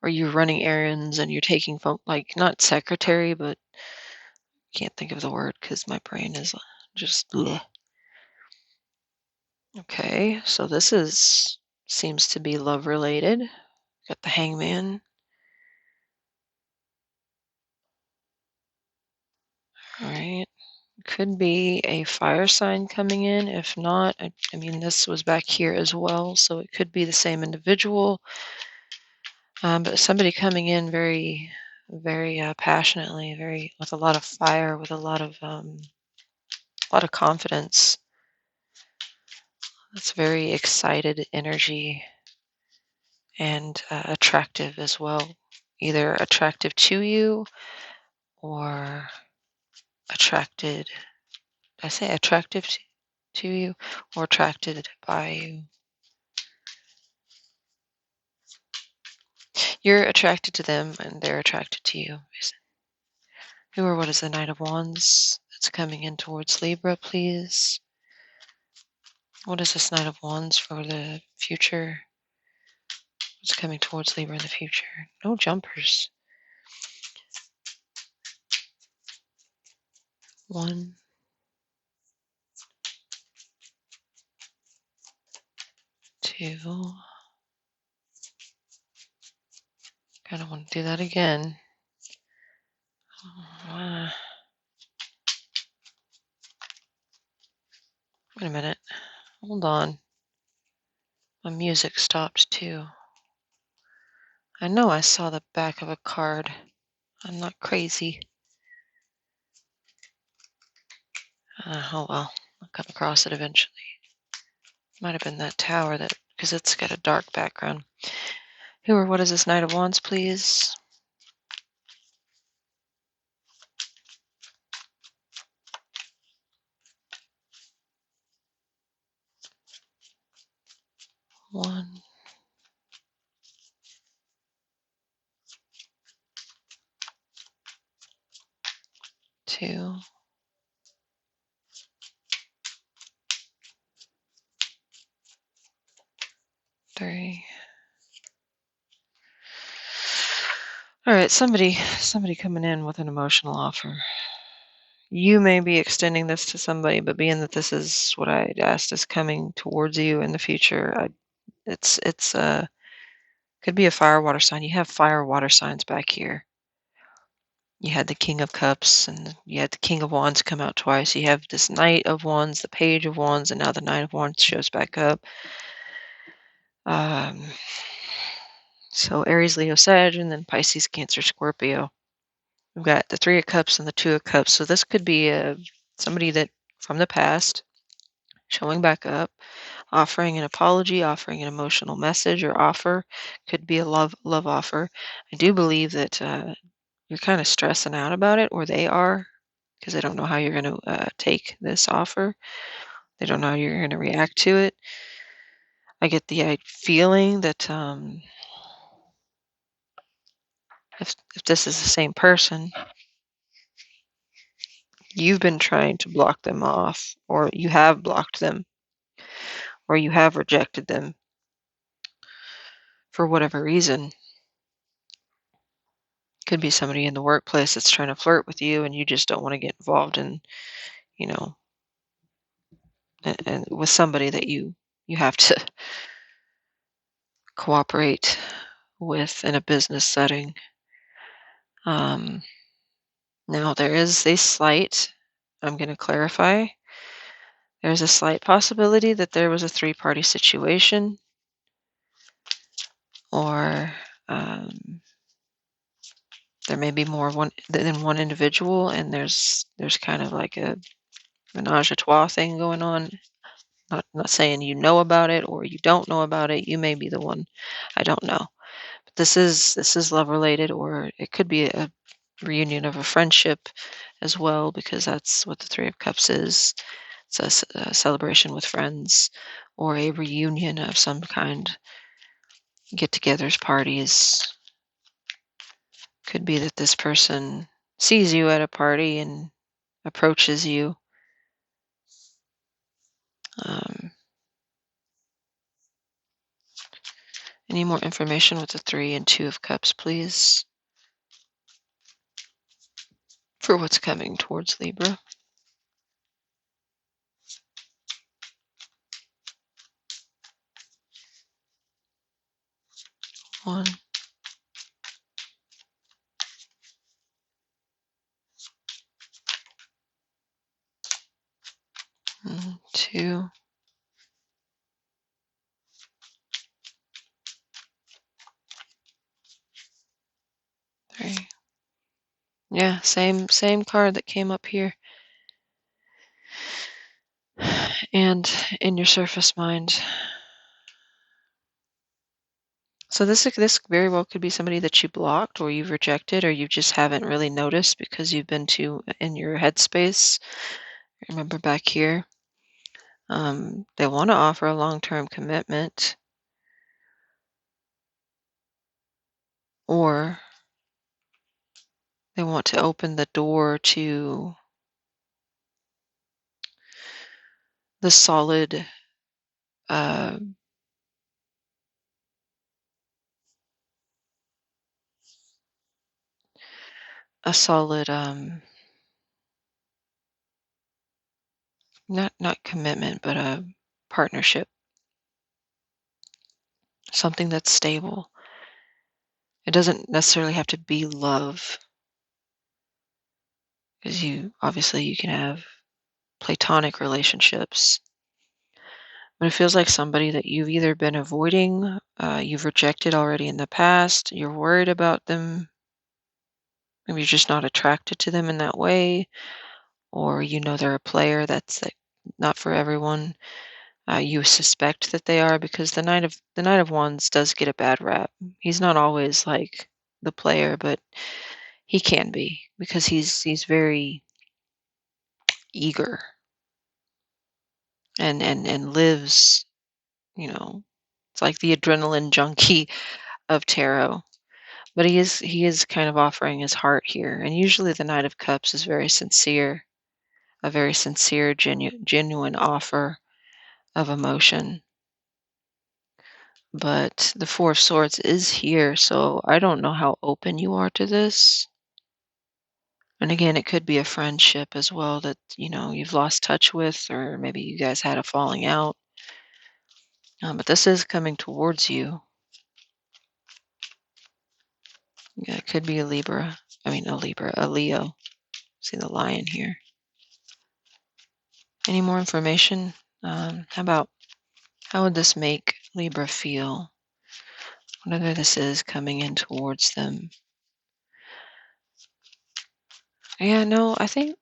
or you're running errands and you're taking phone, like not secretary, but can't think of the word because my brain is just bleh. Okay, so this is seems to be love related. Got the hangman. All right. Could be a fire sign coming in. If not, I mean, this was back here as well, so it could be the same individual. But somebody coming in very, very passionately, very with a lot of fire, with a lot of confidence. It's very excited energy and attractive as well. Either attractive to you or attracted. Did I say attractive to you or attracted by you? You're attracted to them and they're attracted to you. Who or what is the Knight of Wands that's coming in towards Libra, please? What is this Knight of Wands for the future? What's coming towards Libra in the future? No jumpers. 1, 2. Kind of want to do that again. Uh, Wait a minute. Hold on. My music stopped too. I know I saw the back of a card. I'm not crazy. Oh well, I'll come across it eventually. Might have been that tower because it's got a dark background. Who or what is this Knight of Wands, please? 1, 2, 3. All right, somebody coming in with an emotional offer. You may be extending this to somebody, but being that this is what I asked is coming towards you in the future, it's could be a fire water sign. You have fire water signs back here. You had the King of Cups and you had the King of Wands come out twice. You have this Knight of Wands, the Page of Wands, and now the Knight of Wands shows back up. Um, so Aries, Leo, Sag, and then Pisces, Cancer, Scorpio. We've got the Three of Cups and the Two of Cups. So this could be somebody that from the past showing back up, offering an apology, offering an emotional message or offer. Could be a love offer. I do believe that you're kind of stressing out about it, or they are, because they don't know how you're going to take this offer. They don't know how you're going to react to it. I get the feeling that if this is the same person, you've been trying to block them off, or you have blocked them, or you have rejected them for whatever reason. Could be somebody in the workplace that's trying to flirt with you, and you just don't want to get involved in, you know, and with somebody that you have to cooperate with in a business setting. Um, Now there is a slight, I'm going to clarify, there's a slight possibility that there was a three-party situation, or there may be more than one individual, and there's kind of like a menage a trois thing going on. Not saying you know about it or you don't know about it. You may be the one. I don't know. But this is love related, or it could be a reunion of a friendship as well, because that's what the Three of Cups is. It's a celebration with friends or a reunion of some kind. Get-togethers, parties. Could be that this person sees you at a party and approaches you. Um, any more information with the Three and Two of Cups, please, for what's coming towards Libra? 1 and 2. 3. Yeah, same card that came up here. And in your surface mind. So this very well could be somebody that you blocked or you've rejected or you just haven't really noticed because you've been too in your headspace. Remember back here, they want to offer a long-term commitment, or they want to open the door to the solid, uh, a solid, not commitment, but a partnership, something that's stable. It doesn't necessarily have to be love, because you can have platonic relationships. But it feels like somebody that you've either been avoiding, you've rejected already in the past, you're worried about them, maybe you're just not attracted to them in that way, or you know they're a player that's like not for everyone. You suspect that they are because the Knight of Wands does get a bad rap. He's not always like the player, but he can be because he's very eager and lives, you know, it's like the adrenaline junkie of tarot. But he is kind of offering his heart here, and usually the Knight of Cups is very sincere, a very sincere, genuine offer of emotion. But the Four of Swords is here, so I don't know how open you are to this. And again, it could be a friendship as well that, you've lost touch with, or maybe you guys had a falling out. But this is coming towards you. Yeah, it could be a Libra. I mean, a Leo. See the lion here. Any more information? How would this make Libra feel? Whatever this is coming in towards them. Yeah, no, I think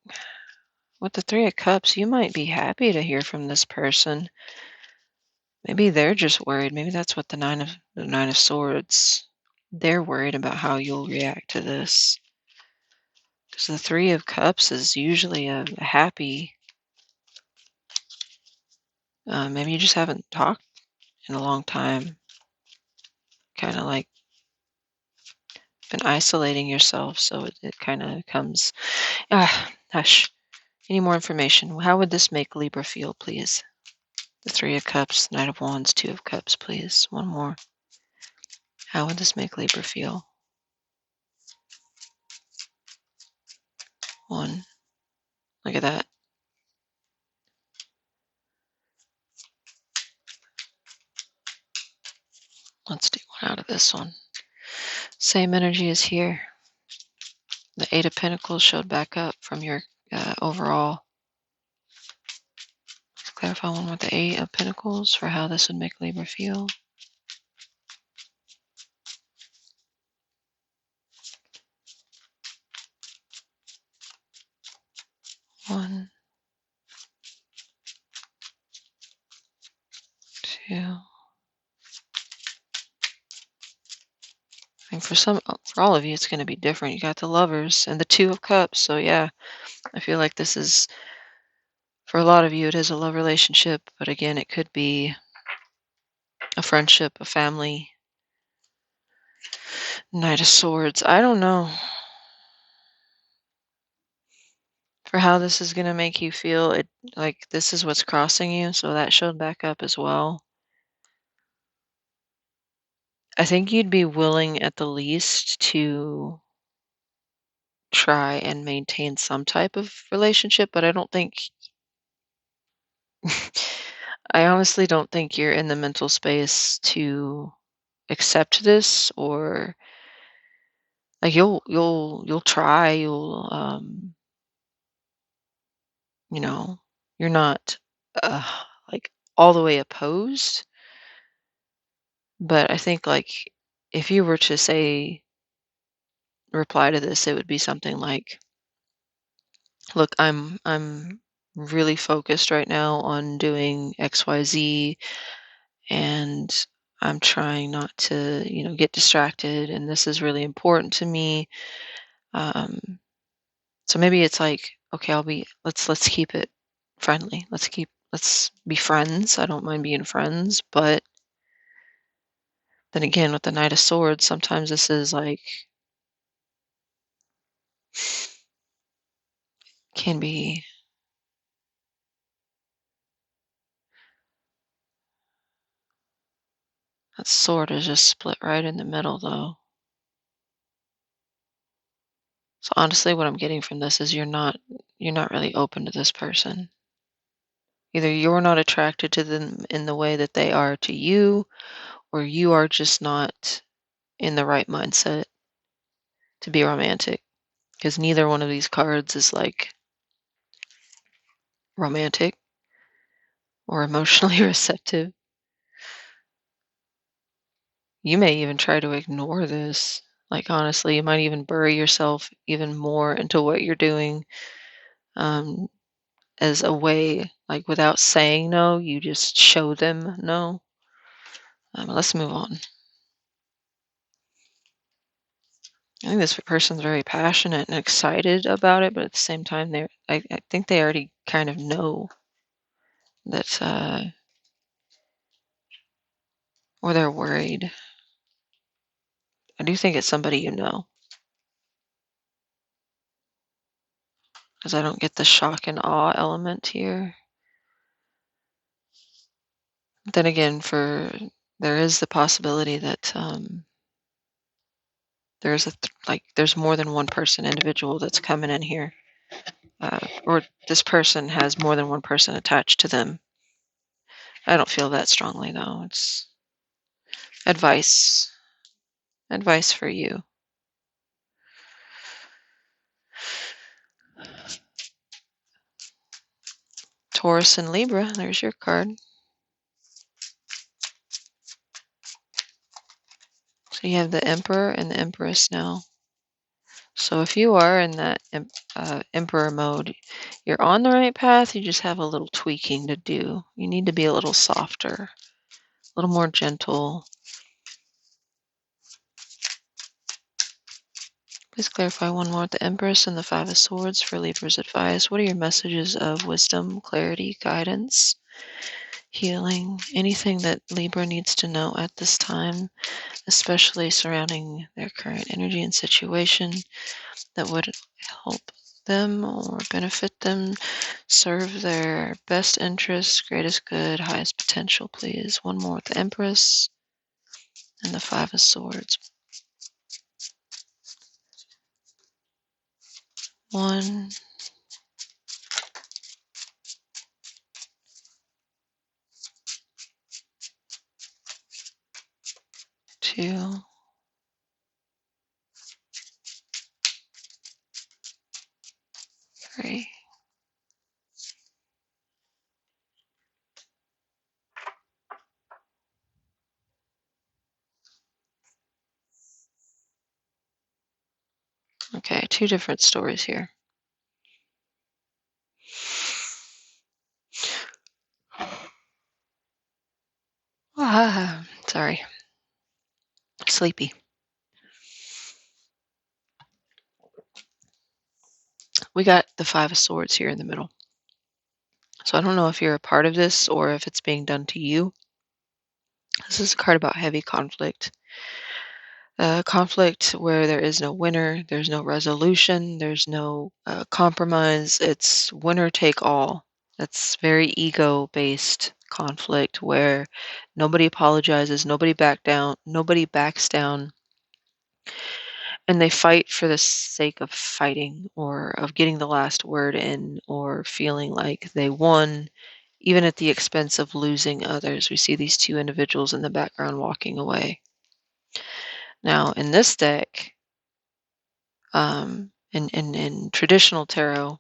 with the Three of Cups, you might be happy to hear from this person. Maybe they're just worried. Maybe that's what the Nine of Swords. They're worried about how you'll react to this. Because the Three of Cups is usually a happy. Maybe you just haven't talked in a long time. Kind of like been isolating yourself, so it kind of comes. Hush. Any more information? How would this make Libra feel, please? The Three of Cups, Knight of Wands, Two of Cups, please. One more. How would this make Libra feel? 1. Look at that. Let's do one out of this one. Same energy as here. The Eight of Pentacles showed back up from your overall. Let's clarify one with the Eight of Pentacles for how this would make Libra feel. 2. And for all of you, it's going to be different. You got the Lovers and the 2 of Cups. So yeah, I feel like this is, for a lot of you, it is a love relationship. But again, it could be a friendship, a family. Knight of Swords. I don't know for how this is going to make you feel. It, like, this is what's crossing you. So that showed back up as well. I think you'd be willing at the least to try and maintain some type of relationship, but I don't think I honestly don't think you're in the mental space to accept this, or like you'll try, you know, you're not like all the way opposed, but I think like if you were to say reply to this, it would be something like, look, I'm really focused right now on doing XYZ, and I'm trying not to, get distracted, and this is really important to me. Um, so maybe it's like, okay, let's keep it friendly. Let's be friends. I don't mind being friends, but then again, with the Knight of Swords, sometimes this is like can be that sword is just split right in the middle though. So honestly, what I'm getting from this is you're not really open to this person. Either you're not attracted to them in the way that they are to you, or you are just not in the right mindset to be romantic. Because neither one of these cards is like romantic or emotionally receptive. You may even try to ignore this. Like, honestly, you might even bury yourself even more into what you're doing, um, as a way, like without saying no, you just show them no. Let's move on. I think this person's very passionate and excited about it, but at the same time, I think they already kind of know that, or they're worried. I do think it's somebody you know, because I don't get the shock and awe element here. Then again, there is the possibility that, there's more than one person, individual that's coming in here, or this person has more than one person attached to them. I don't feel that strongly though. It's advice, advice for you. Taurus and Libra, there's your card. So you have the Emperor and the Empress now. So if you are in that Emperor mode, you're on the right path. You just have a little tweaking to do. You need to be a little softer, a little more gentle. Please clarify one more. The Empress and the Five of Swords for Libra's advice. What are your messages of wisdom, clarity, guidance, healing? Anything that Libra needs to know at this time, especially surrounding their current energy and situation, that would help them or benefit them, serve their best interests, greatest good, highest potential, please. One more with the Empress and the Five of Swords. 1, 2, 3. Okay, 2 different stories here. Sorry. Sleepy. We got the Five of Swords here in the middle. So I don't know if you're a part of this or if it's being done to you. This is a card about heavy conflict. Conflict where there is no winner, there's no resolution, there's no compromise. It's winner take all. That's very ego based conflict where nobody apologizes, nobody backs down, and they fight for the sake of fighting or of getting the last word in or feeling like they won, even at the expense of losing others. We see these two individuals in the background walking away. Now, in this deck, in traditional tarot,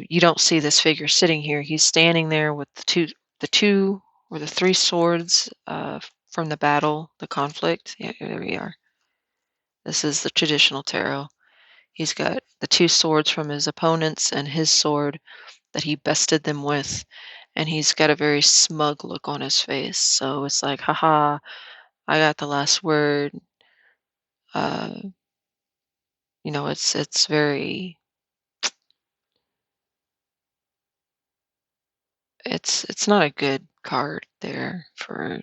you don't see this figure sitting here. He's standing there with the two or the three swords from the battle, the conflict. Yeah, there we are. This is the traditional tarot. He's got the two swords from his opponents and his sword that he bested them with, and he's got a very smug look on his face. So it's like, haha, I got the last word. Uh, it's very it's not a good card there for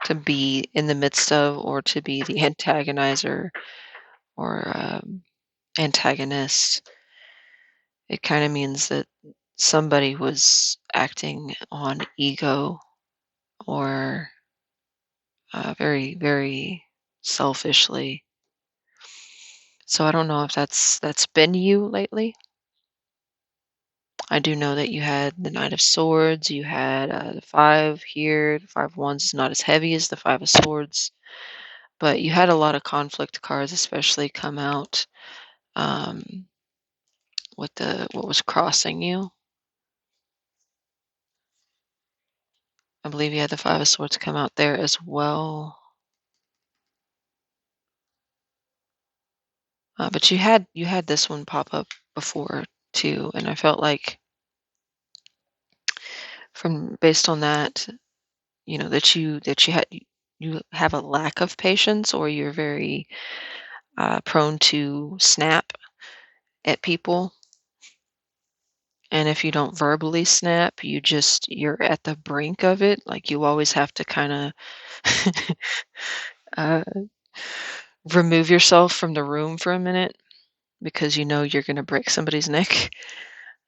to be in the midst of or to be the antagonizer or antagonist. It kind of means that somebody was acting on ego or very, very selfishly. So I don't know if that's been you lately. I do know that you had the Knight of Swords, you had the Five here. The Five of Wands is not as heavy as the Five of Swords, but you had a lot of conflict cards, especially come out um, with the what was crossing you. I believe you had the Five of Swords come out there as well. But you had this one pop up before too, and I felt like from based on that, that you have a lack of patience or you're very prone to snap at people. And if you don't verbally snap, you're at the brink of it. Like you always have to kind of uh, remove yourself from the room for a minute because you know you're going to break somebody's neck.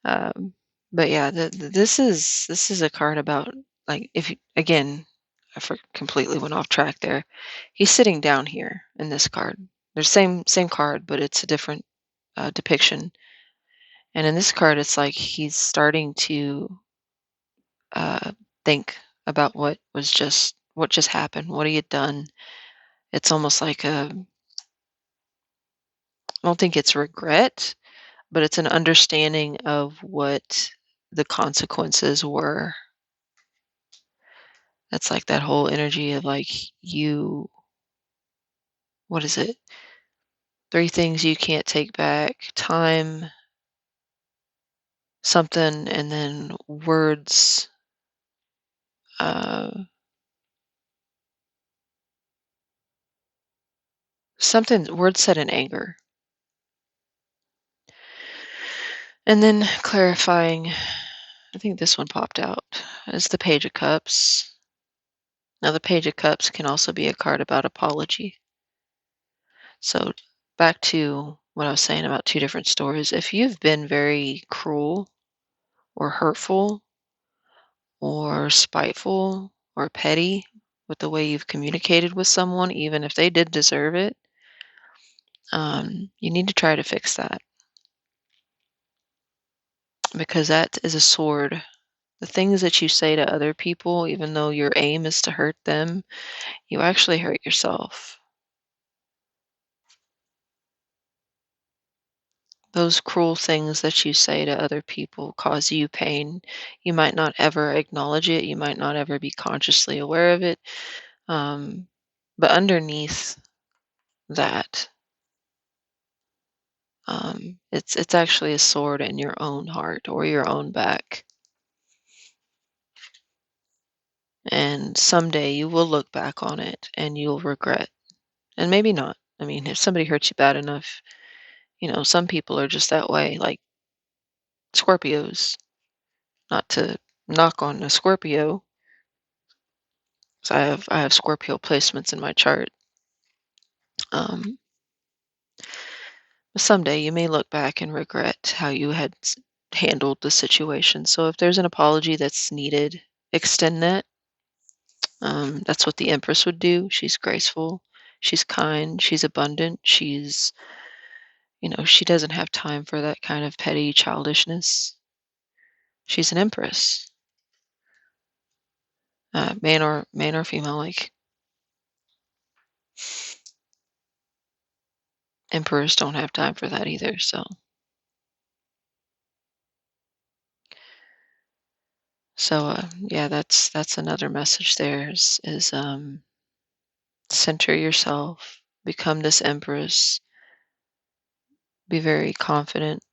Um, but yeah, this is a card about like if you, again, completely went off track there. He's sitting down here in this card. They're same card, but it's a different depiction. And in this card, it's like he's starting to uh, think about what just happened, what he had done. It's almost like I don't think it's regret, but it's an understanding of what the consequences were. That's like that whole energy of like you, what is it? Three things you can't take back: time, something, and then words. Uh, something words said in anger, and then clarifying. I think this one popped out as the Page of Cups. Now, the Page of Cups can also be a card about apology. So, back to what I was saying about two different stories. If you've been very cruel or hurtful or spiteful or petty with the way you've communicated with someone, even if they did deserve it, you need to try to fix that because that is a sword. The things that you say to other people, even though your aim is to hurt them, you actually hurt yourself. Those cruel things that you say to other people cause you pain. You might not ever acknowledge it. You might not ever be consciously aware of it. Um, but underneath that, it's actually a sword in your own heart or your own back. And someday you will look back on it and you'll regret. And maybe not. I mean, if somebody hurts you bad enough, some people are just that way, like Scorpios. Not to knock on a Scorpio, 'cause I have Scorpio placements in my chart. Um, Someday you may look back and regret how you had handled the situation. So if there's an apology that's needed, extend that. That's what the Empress would do. She's graceful, she's kind, she's abundant, she doesn't have time for that kind of petty childishness. She's an Empress, man or female. Like emperors don't have time for that either. So yeah, that's another message there is center yourself, become this empress, be very confident,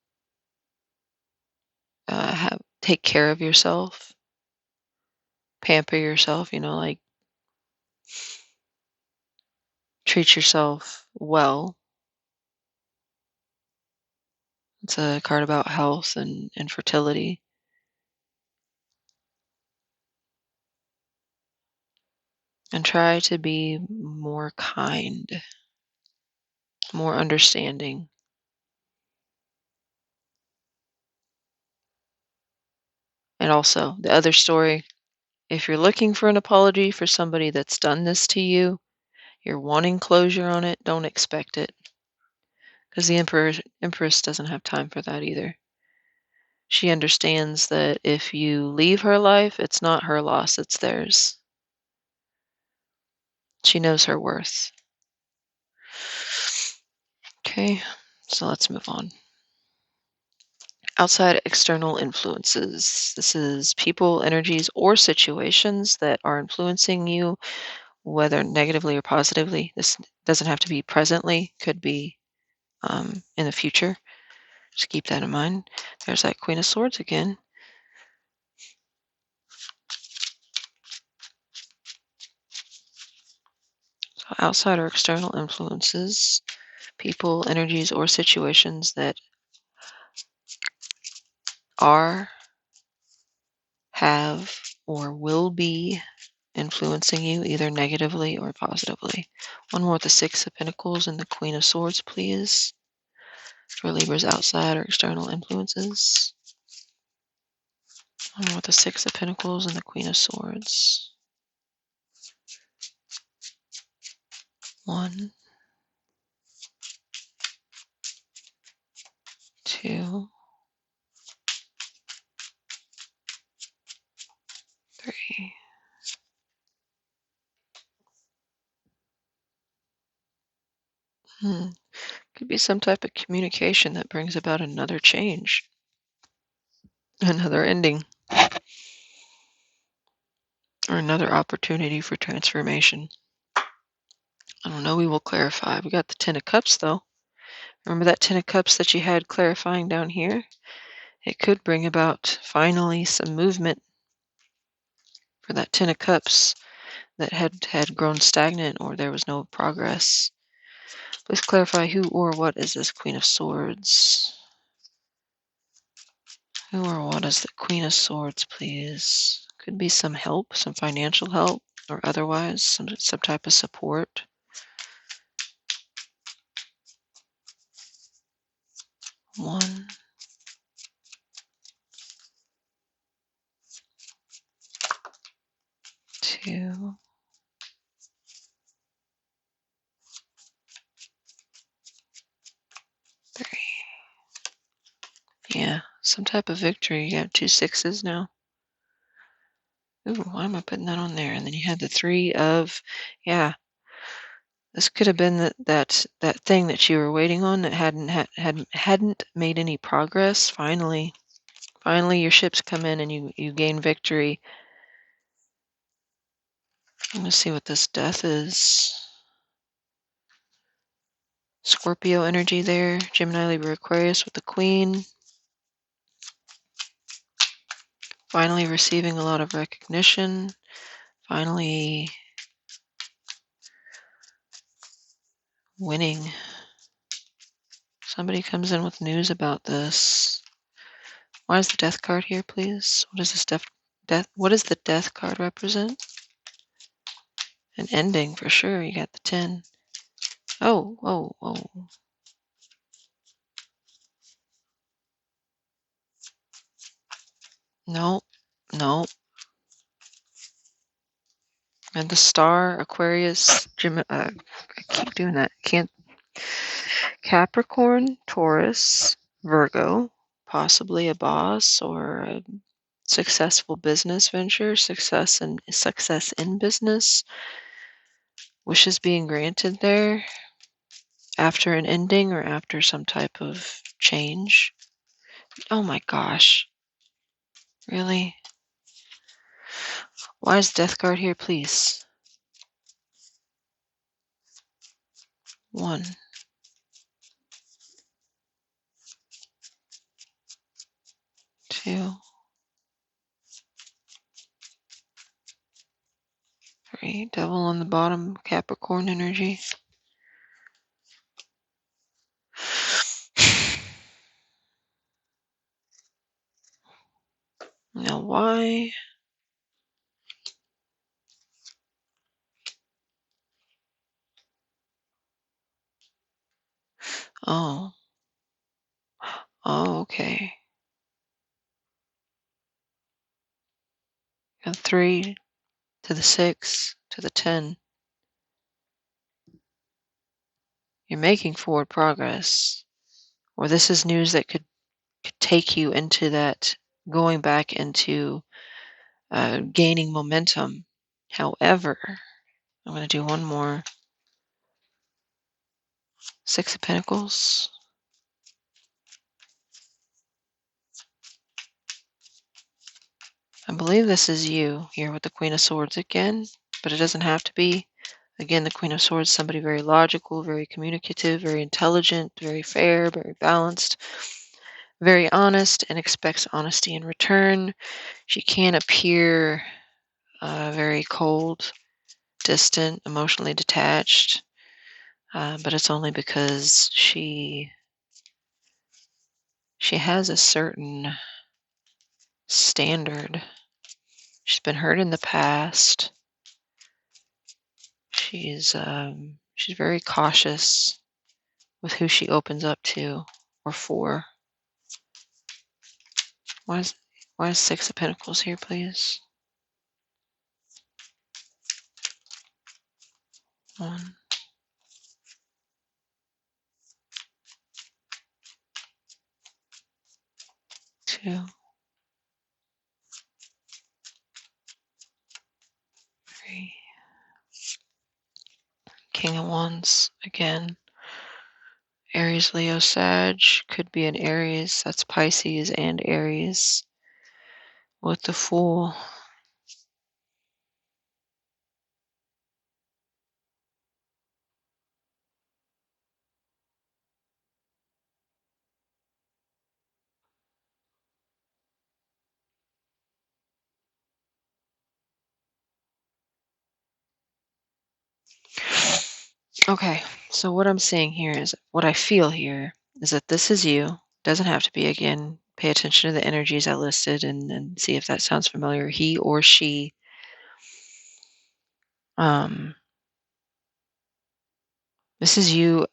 take care of yourself, pamper yourself, like treat yourself well. It's a card about health and fertility. And try to be more kind, more understanding. And also, the other story, if you're looking for an apology for somebody that's done this to you, you're wanting closure on it, don't expect it. Because the Empress doesn't have time for that either. She understands that if you leave her life, it's not her loss, it's theirs. She knows her worth. Okay, so let's move on. Outside external influences. This is people, energies, or situations that are influencing you, whether negatively or positively. This doesn't have to be presently, could be in the future. Just keep that in mind. There's that Queen of Swords again. So outside or external influences, people, energies, or situations that are, have, or will be influencing you either negatively or positively. One more with the Six of Pentacles and the Queen of Swords, please, for Libra's outside or external influences. One more with the Six of Pentacles and the Queen of Swords. 1, 2, 3. Could be some type of communication that brings about another change, another ending, or another opportunity for transformation. I don't know, we will clarify. We got the Ten of Cups, though. Remember that Ten of Cups that you had clarifying down here? It could bring about finally some movement for that Ten of Cups that had grown stagnant or there was no progress. Please clarify who or what is this Queen of Swords? Who or what is the Queen of Swords, please? Could be some help, some financial help, or otherwise, some type of support. 1, 2, 3. Yeah, some type of victory. You got 2 sixes now. Ooh, why am I putting that on there? And then you had the 3 of, yeah. This could have been that thing that you were waiting on that hadn't made any progress. Finally, your ships come in and you gain victory. I'm gonna see what this Death is. Scorpio energy there. Gemini, Libra, Aquarius with the Queen. Finally receiving a lot of recognition. finally winning. Somebody comes in with news about this. Why is the death card here, please? What does this death? What does the death card represent? An ending for sure. You got the 10. Oh, oh, oh. No, no. And the star, Aquarius, I keep doing that. Can't. Capricorn, Taurus, Virgo, possibly a boss or a successful business venture, success in business, wishes being granted there after an ending or after some type of change. Oh my gosh. Really? Why is Death Guard here, please? 1, 2, 3. Devil on the bottom, Capricorn energy. Now why? Oh. Oh, okay. And 3 to the 6 to the 10. You're making forward progress. Or this is news that could take you into that, going back into gaining momentum. However, I'm going to do one more. 6 of Pentacles. I believe this is you here with the Queen of Swords again, but it doesn't have to be. Again, the Queen of Swords, somebody very logical, very communicative, very intelligent, very fair, very balanced, very honest, and expects honesty in return. She can appear very cold, distant, emotionally detached, but it's only because she has a certain standard. She's been hurt in the past. She's very cautious with who she opens up to or for. Why is 6 of Pentacles here, please? 1, 2, 3. King of Wands again. Aries, Leo, Sag. Could be an Aries. That's Pisces and Aries. With the Fool. Okay, so what I'm seeing here is, what I feel here is that this is you. Doesn't have to be, again. Pay attention to the energies I listed and see if that sounds familiar. He or she. This is you.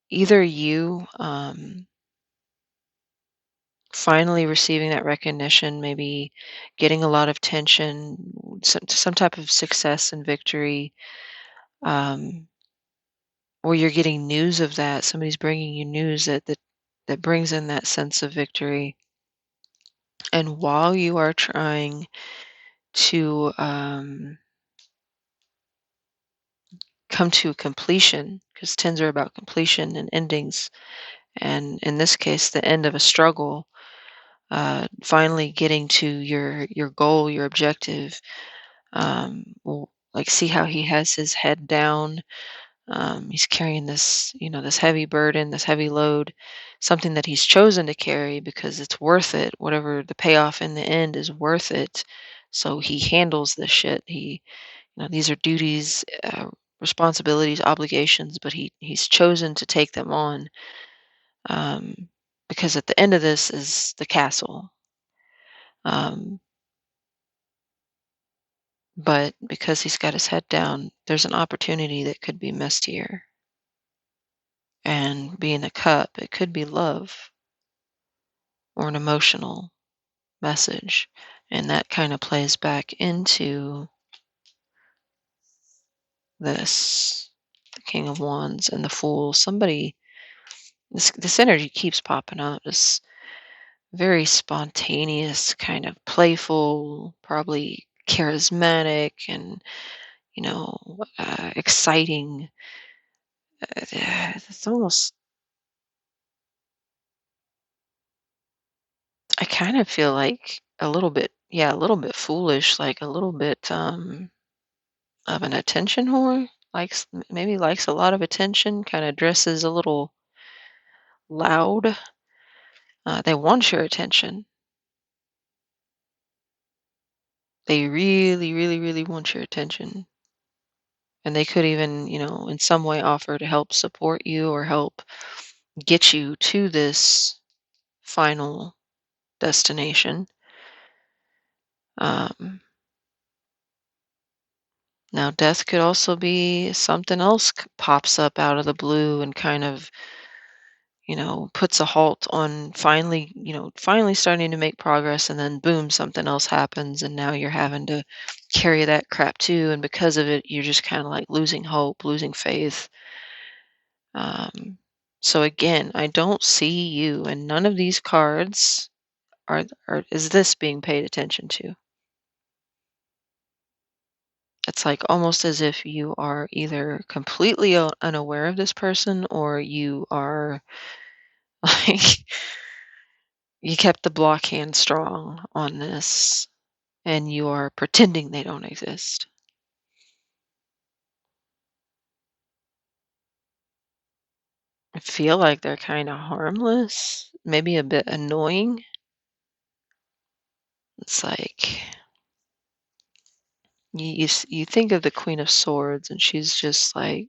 Either you finally receiving that recognition, maybe getting a lot of tension, some type of success and victory, um, or you're getting news of that. Somebody's bringing you news that brings in that sense of victory. And while you are trying to come to completion, because tens are about completion and endings, and in this case, the end of a struggle, finally getting to your goal, your objective. Like, see how he has his head down. He's carrying this, this heavy burden, this heavy load, something that he's chosen to carry because it's worth it. Whatever the payoff in the end is worth it. So he handles this shit. These are duties, responsibilities, obligations, but he's chosen to take them on, um, because at the end of this is the castle. Um, but because he's got his head down, there's an opportunity that could be missed here. And being a cup, it could be love or an emotional message. And that kind of plays back into this, the King of Wands and the Fool. This energy keeps popping up. This very spontaneous, kind of playful, probably charismatic, and exciting. It's almost. I kind of feel like a little bit, yeah, a little bit foolish, like a little bit of an attention whore. Maybe likes a lot of attention. Kind of dresses a little loud. They want your attention. They really, really, really want your attention. And they could even, in some way offer to help support you or help get you to this final destination. Um, Now, death could also be something else pops up out of the blue and kind of, puts a halt on finally starting to make progress, and then boom, something else happens, and now you're having to carry that crap too. And because of it, you're just kind of like losing hope, losing faith. Um, so again, I don't see you, and none of these cards are is this being paid attention to. It's like almost as if you are either completely unaware of this person, or you are like you kept the block hand strong on this and you are pretending they don't exist. I feel like they're kind of harmless, maybe a bit annoying. It's like you think of the Queen of Swords, and she's just like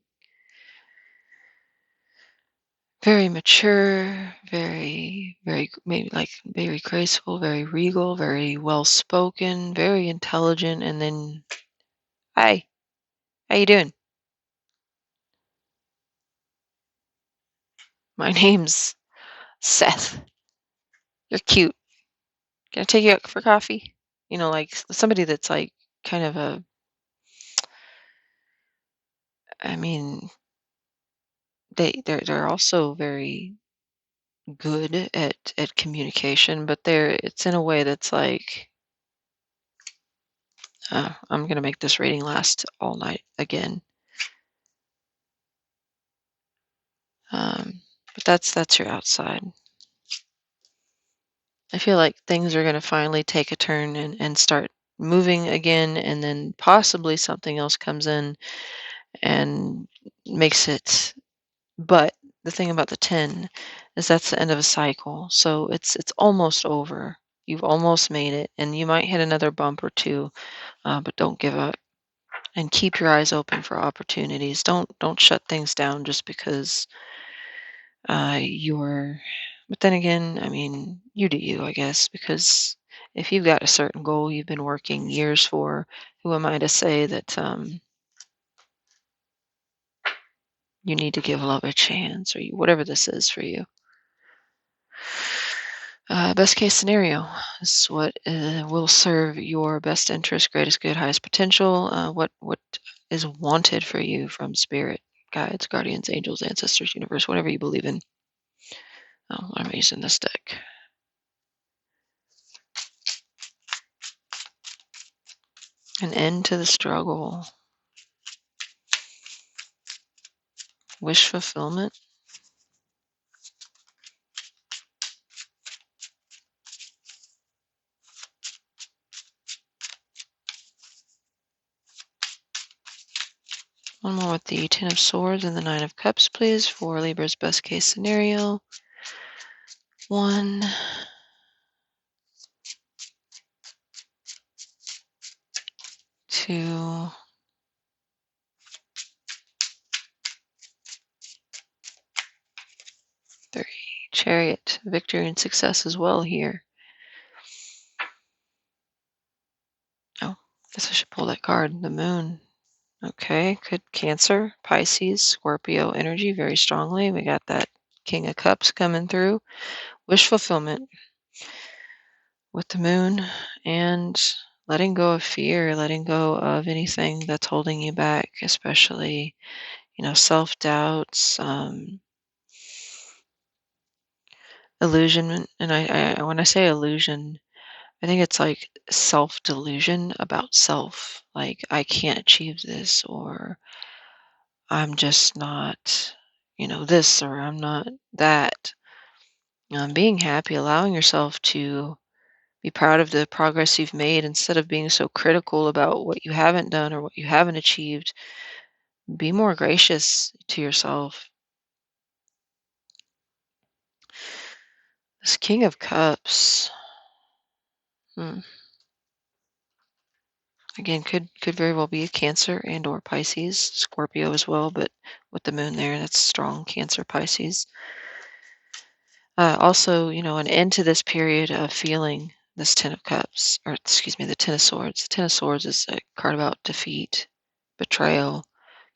very mature, maybe like very graceful, very regal, very well spoken, very intelligent, and then, hi, how you doing? My name's Seth. You're cute. Can I take you out for coffee? Like somebody that's like kind of I mean, they're also very good at communication, but it's in a way that's like, I'm gonna make this reading last all night again. But that's your outside. I feel like things are gonna finally take a turn and start moving again, and then possibly something else comes in and makes it. But the thing about the 10 is that's the end of a cycle. So it's almost over. You've almost made it, and you might hit another bump or two, but don't give up and keep your eyes open for opportunities. Don't shut things down just because you're. But then again, I mean, you do you, I guess, because if you've got a certain goal you've been working years for, who am I to say that you need to give love a chance, or whatever this is for you? Best case scenario is what will serve your best interest, greatest good, highest potential. What is wanted for you from spirit, guides, guardians, angels, ancestors, universe, whatever you believe in. Oh, I'm using this deck. An end to the struggle. Wish fulfillment. One more with the Ten of Swords and the Nine of Cups, please, for Libra's best case scenario. One. 2, 3. Chariot, victory and success as well here. Oh, guess I should pull that card. The moon. Okay, good. Cancer, Pisces, Scorpio energy very strongly. We got that King of Cups coming through. Wish fulfillment with the moon and letting go of fear, letting go of anything that's holding you back, especially, self-doubts, illusion. And when I say illusion, I think it's like self-delusion about self. Like, I can't achieve this, or I'm just not, this, or I'm not that. Being happy, allowing yourself to be proud of the progress you've made instead of being so critical about what you haven't done or what you haven't achieved. Be more gracious to yourself. This King of Cups, hmm, again, could very well be a Cancer and or Pisces, Scorpio as well, but with the moon there, that's strong Cancer, Pisces. Also, an end to this period of feeling this Ten of Cups, or excuse me, the Ten of Swords. The Ten of Swords is a card about defeat, betrayal,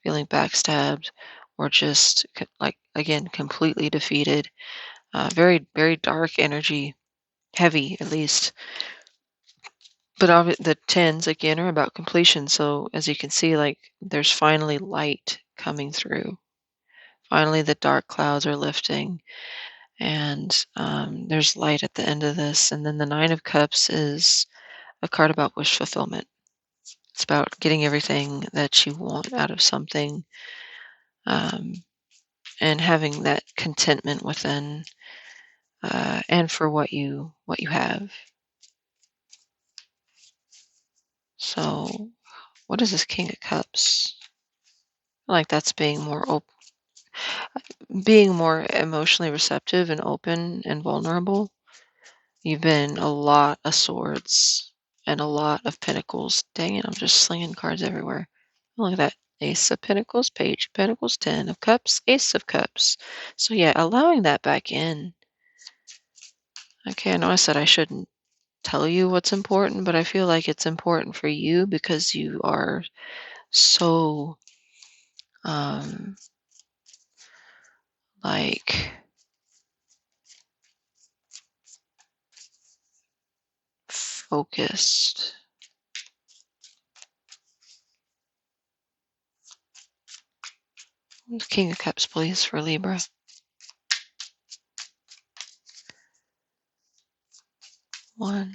feeling backstabbed, or just like, again, completely defeated. Very, very dark energy, heavy at least. But the tens again are about completion. So as you can see, like, there's finally light coming through. Finally, the dark clouds are lifting, and there's light at the end of this. And then the Nine of Cups is a card about wish fulfillment. It's about getting everything that you want out of something, um, and having that contentment within, and for what you have. So, what is this King of Cups? I feel like that's being more emotionally receptive and open and vulnerable. You've been a lot of swords and a lot of pentacles. Dang it, I'm just slinging cards everywhere. Look at that. Ace of Pentacles, Page of Pentacles, Ten of Cups, Ace of Cups. So yeah, allowing that back in. Okay, I know I said I shouldn't tell you what's important, but I feel like it's important for you because you are so, um, like, focused. King of Cups, please, for Libra. One,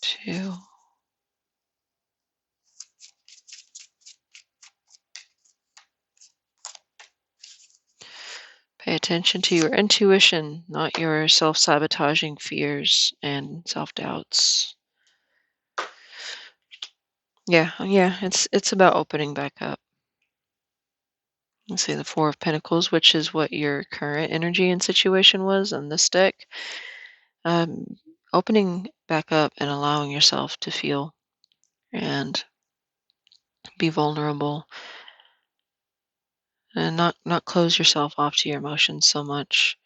two. Pay attention to your intuition, not your self-sabotaging fears and self-doubts. Yeah, it's about opening back up. Let's see the Four of Pentacles, which is what your current energy and situation was on this deck. Um, Opening back up and allowing yourself to feel and be vulnerable, and not close yourself off to your emotions so much.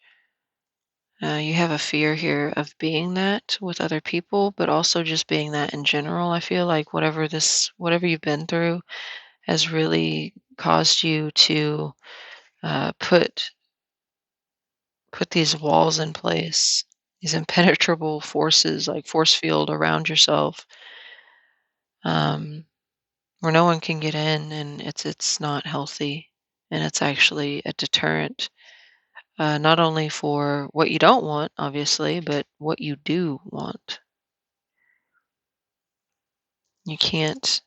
You have a fear here of being that with other people, but also just being that in general. I feel like whatever you've been through has really caused you to, put these walls in place, these impenetrable forces, like force field around yourself, um, where no one can get in, and it's not healthy, and it's actually a deterrent, not only for what you don't want, obviously, but what you do want. You can't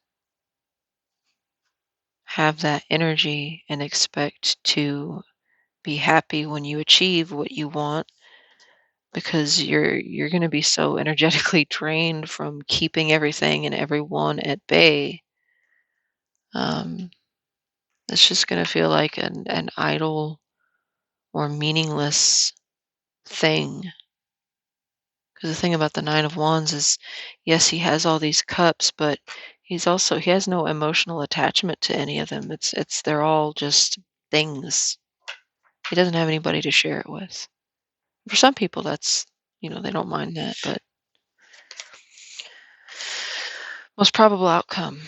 have that energy and expect to be happy when you achieve what you want, because you're going to be so energetically drained from keeping everything and everyone at bay. um, it's just going to feel like an idle or meaningless thing. Because the thing about the Nine of Wands is, yes, he has all these cups, but he has no emotional attachment to any of them. They're all just things. He doesn't have anybody to share it with. For some people, that's, they don't mind that, but most probable outcome.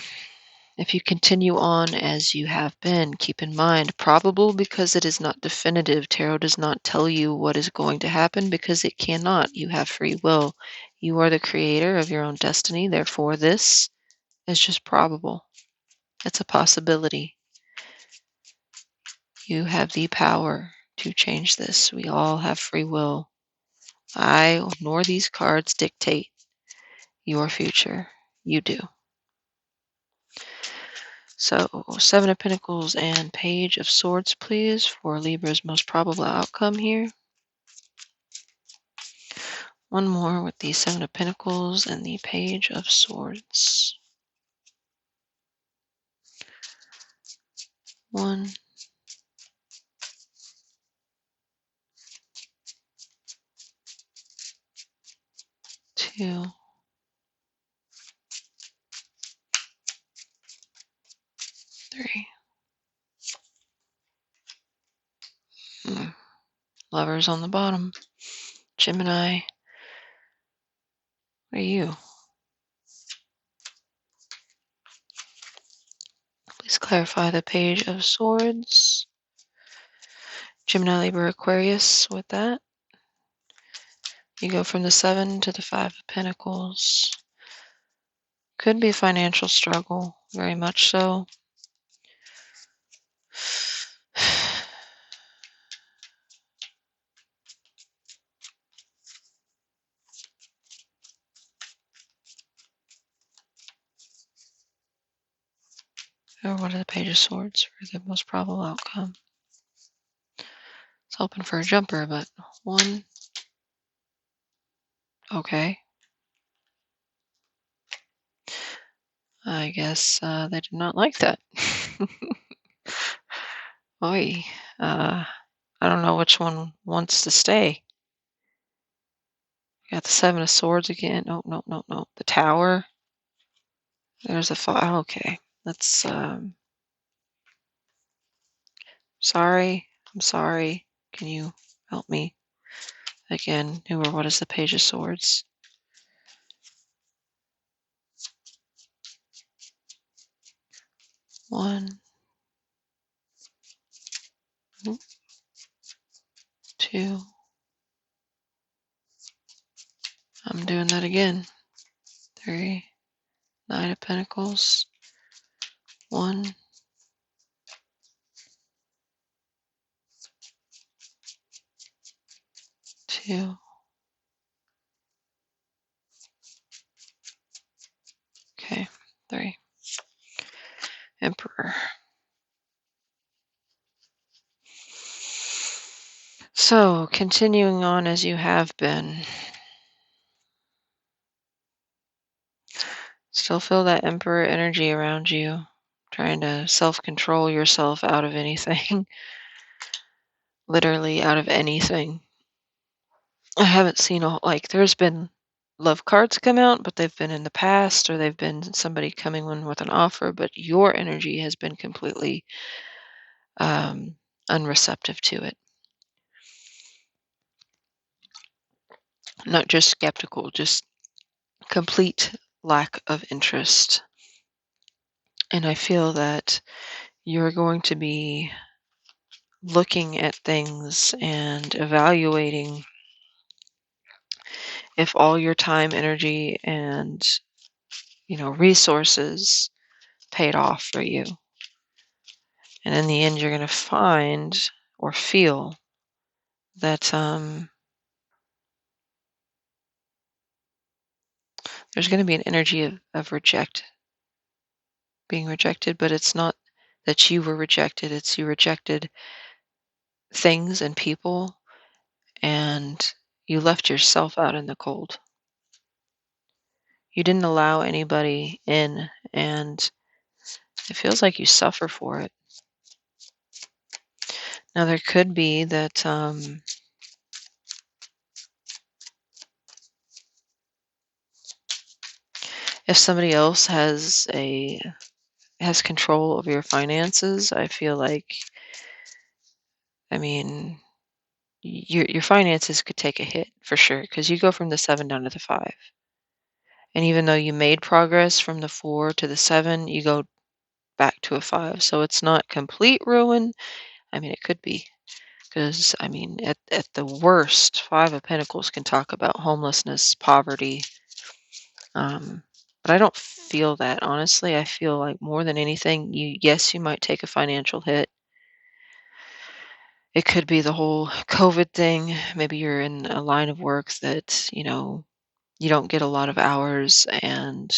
If you continue on as you have been, keep in mind, probable because it is not definitive. Tarot does not tell you what is going to happen because it cannot. You have free will. You are the creator of your own destiny. Therefore, this is just probable. It's a possibility. You have the power to change this. We all have free will. I nor these cards dictate your future. You do. So, Seven of Pentacles and Page of Swords, please, for Libra's most probable outcome here. One more with the Seven of Pentacles and the Page of Swords. 1, 2, 3. Lovers on the bottom. Gemini, what are you? Please clarify the Page of Swords. Gemini, Libra, Aquarius with that. You go from the 7 to the 5 of Pentacles. Could be a financial struggle, very much so. Or what are the Page of Swords for the most probable outcome? It's hoping for a jumper, but 1. Okay. I guess they did not like that. Oy. I don't know which one wants to stay. Got the 7 of Swords again. No, no, no, no. The Tower. There's a 5. Okay. That's, sorry. I'm sorry. Can you help me? Again, who or what is the Page of Swords? One, 2. I'm doing that again. 3. 9 of Pentacles. 1, 2. Okay. 3. Emperor. So, continuing on as you have been. Still feel that Emperor energy around you, trying to self-control yourself out of anything. Literally out of anything. I haven't seen there's been love cards come out, but they've been in the past, or they've been somebody coming in with an offer, but your energy has been completely unreceptive to it. Not just skeptical, just complete lack of interest. And I feel that you're going to be looking at things and evaluating if all your time, energy, and resources paid off for you. And in the end, you're going to find or feel that there's going to be an energy of being rejected, but it's not that you were rejected, it's you rejected things and people, and you left yourself out in the cold. You didn't allow anybody in, and it feels like you suffer for it. Now, there could be that If somebody else has control over your finances, I feel like, I mean, your finances could take a hit for sure because you go from the 7 down to the 5. And even though you made progress from the 4 to the 7, you go back to a 5. So it's not complete ruin. I mean, it could be because, I mean, at the worst, 5 of Pentacles can talk about homelessness, poverty. Um, but I don't feel that, honestly. I feel like more than anything, yes, you might take a financial hit. It could be the whole COVID thing. Maybe you're in a line of work that, you don't get a lot of hours and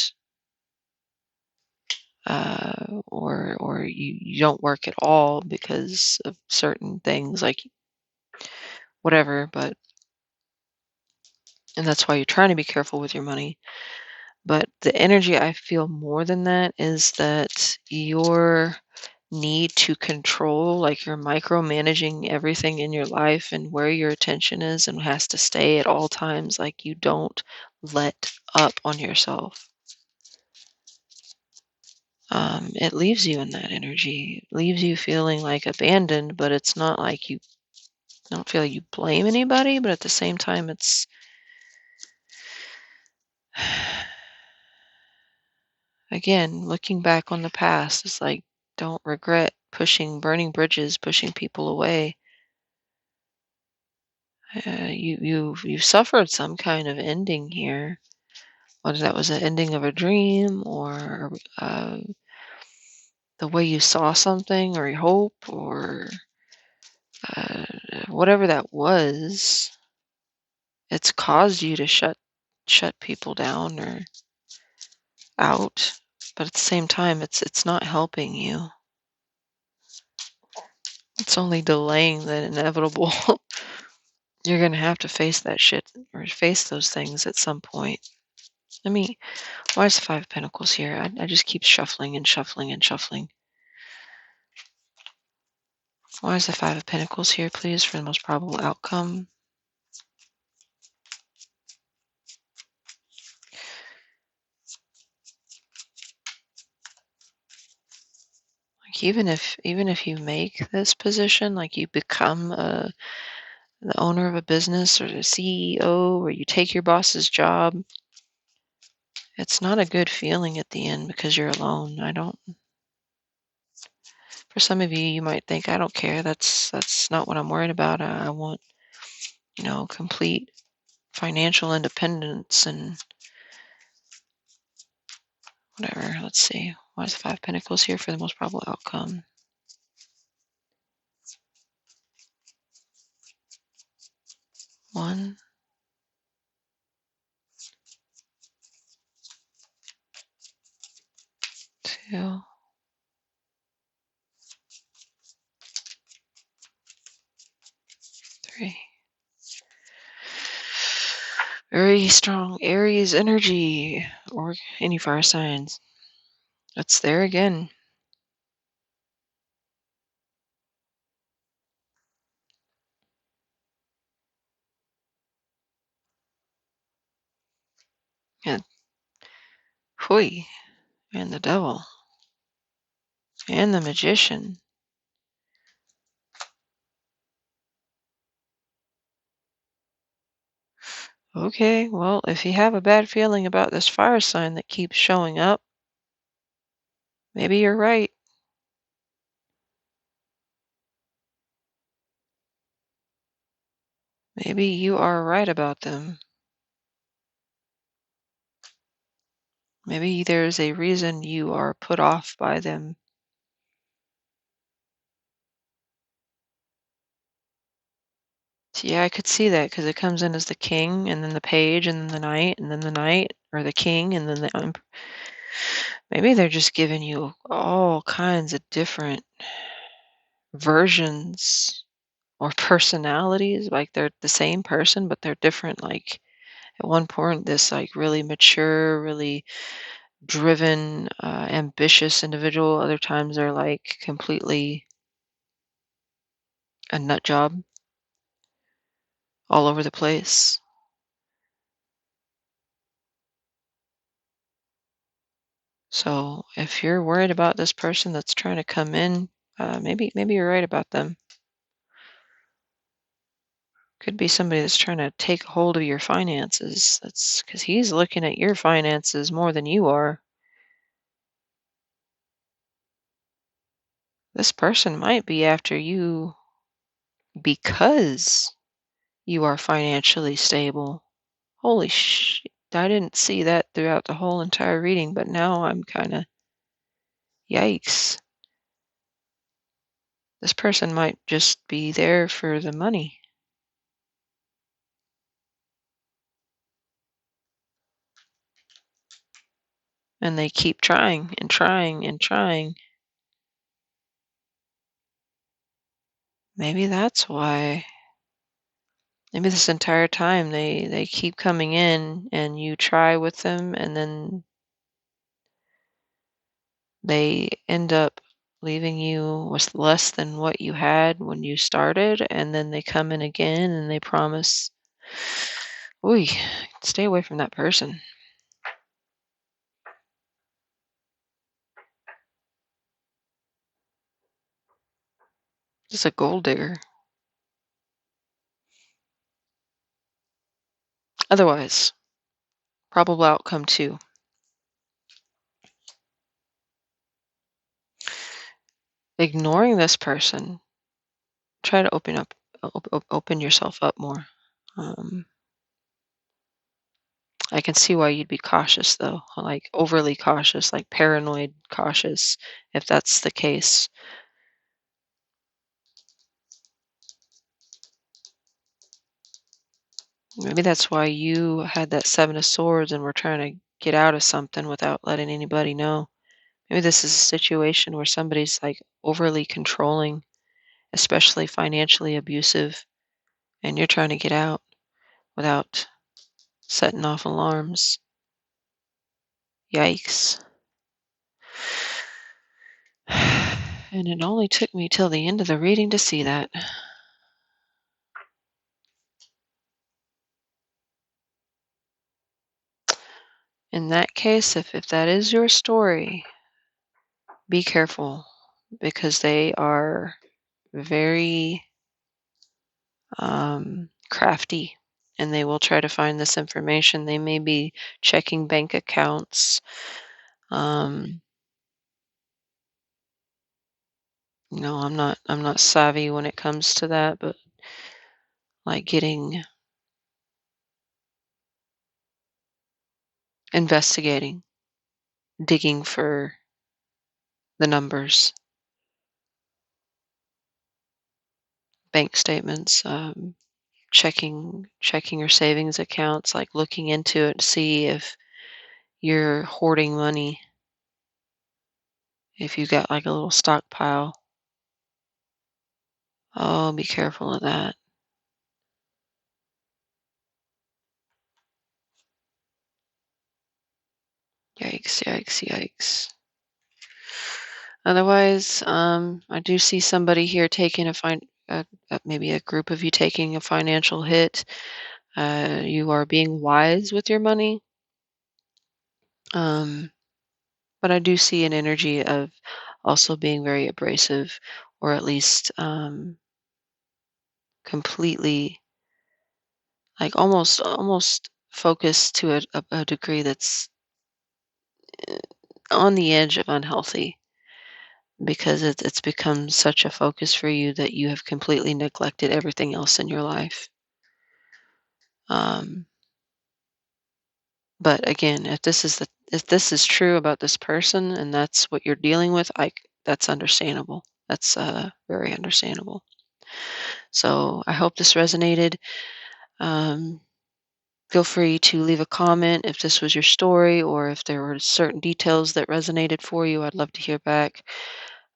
or you don't work at all because of certain things like whatever, but and that's why you're trying to be careful with your money. But the energy I feel more than that is that your need to control, like you're micromanaging everything in your life and where your attention is and has to stay at all times, like you don't let up on yourself. It leaves you in that energy. It leaves you feeling like abandoned, but it's not like you I don't feel like you blame anybody, but at the same time, it's again, looking back on the past, it's like don't regret burning bridges, pushing people away. You suffered some kind of ending here, whether that was an ending of a dream or the way you saw something or your hope or uh, whatever that was. It's caused you to shut people down or out, but at the same time, it's not helping you. It's only delaying the inevitable. You're gonna have to face that shit or face those things at some point. I mean, why is the 5 of Pentacles here? I just keep shuffling and shuffling and shuffling. Why is the 5 of Pentacles here, please, for the most probable outcome? Like even if you make this position, like you become the owner of a business or the CEO, or you take your boss's job, it's not a good feeling at the end because you're alone. I don't. For some of you, you might think, I don't care. That's not what I'm worried about. I want, complete financial independence and whatever. Let's see. Why is the 5 of Pentacles here for the most probable outcome? One, two, three. Very strong Aries energy or any fire signs. It's there again. And hui, and the devil, and the magician. Okay, well, if you have a bad feeling about this fire sign that keeps showing up, maybe you're right. Maybe you are right about them. Maybe there's a reason you are put off by them. So yeah, I could see that because it comes in as the king, and then the page, and then the knight, and then the knight, or the king, and then the maybe they're just giving you all kinds of different versions or personalities. Like they're the same person, but they're different. Like at one point, this like really mature, really driven, ambitious individual. Other times, they're like completely a nut job all over the place. So if you're worried about this person that's trying to come in, maybe you're right about them. Could be somebody that's trying to take hold of your finances. That's because he's looking at your finances more than you are. This person might be after you because you are financially stable. Holy sh! I didn't see that throughout the whole entire reading, but now I'm kind of yikes. This person might just be there for the money, and they keep trying and trying and trying. Maybe that's why. Maybe this entire time they keep coming in and you try with them and then they end up leaving you with less than what you had when you started, and then they come in again and they promise, "Ooh, stay away from that person." Just a gold digger. Otherwise, probable outcome 2. Ignoring this person, try to open yourself up more. Um, I can see why you'd be cautious though, like overly cautious, like paranoid cautious, if that's the case. Maybe that's why you had that 7 of swords and were trying to get out of something without letting anybody know. Maybe this is a situation where somebody's like overly controlling, especially financially abusive, and you're trying to get out without setting off alarms. Yikes. And it only took me till the end of the reading to see that. In that case, if that is your story, be careful because they are very crafty and they will try to find this information. They may be checking bank accounts. Um, I'm not savvy when it comes to that, but like investigating, digging for the numbers, bank statements, checking your savings accounts, like looking into it to see if you're hoarding money, if you've got like a little stockpile. Oh, be careful of that. Yikes, yikes, yikes. Otherwise, I do see somebody here taking maybe a group of you taking a financial hit. You are being wise with your money. Um, but I do see an energy of also being very abrasive, or at least completely, like almost focused to a degree that's on the edge of unhealthy because it's become such a focus for you that you have completely neglected everything else in your life. Um, but again, if this is true about this person and that's what you're dealing with, that's understandable. That's very understandable. So I hope this resonated. Um, Feel free to leave a comment if this was your story or if there were certain details that resonated for you. I'd love to hear back.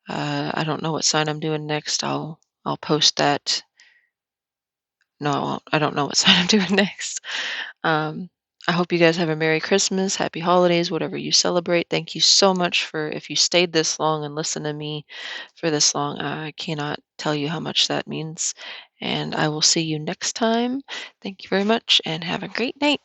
I don't know what sign I'm doing next. I'll post that. No, I won't. I don't know what sign I'm doing next. Um, I hope you guys have a Merry Christmas, Happy Holidays, whatever you celebrate. Thank you so much for if you stayed this long and listened to me for this long. I cannot tell you how much that means. And I will see you next time. Thank you very much and have a great night.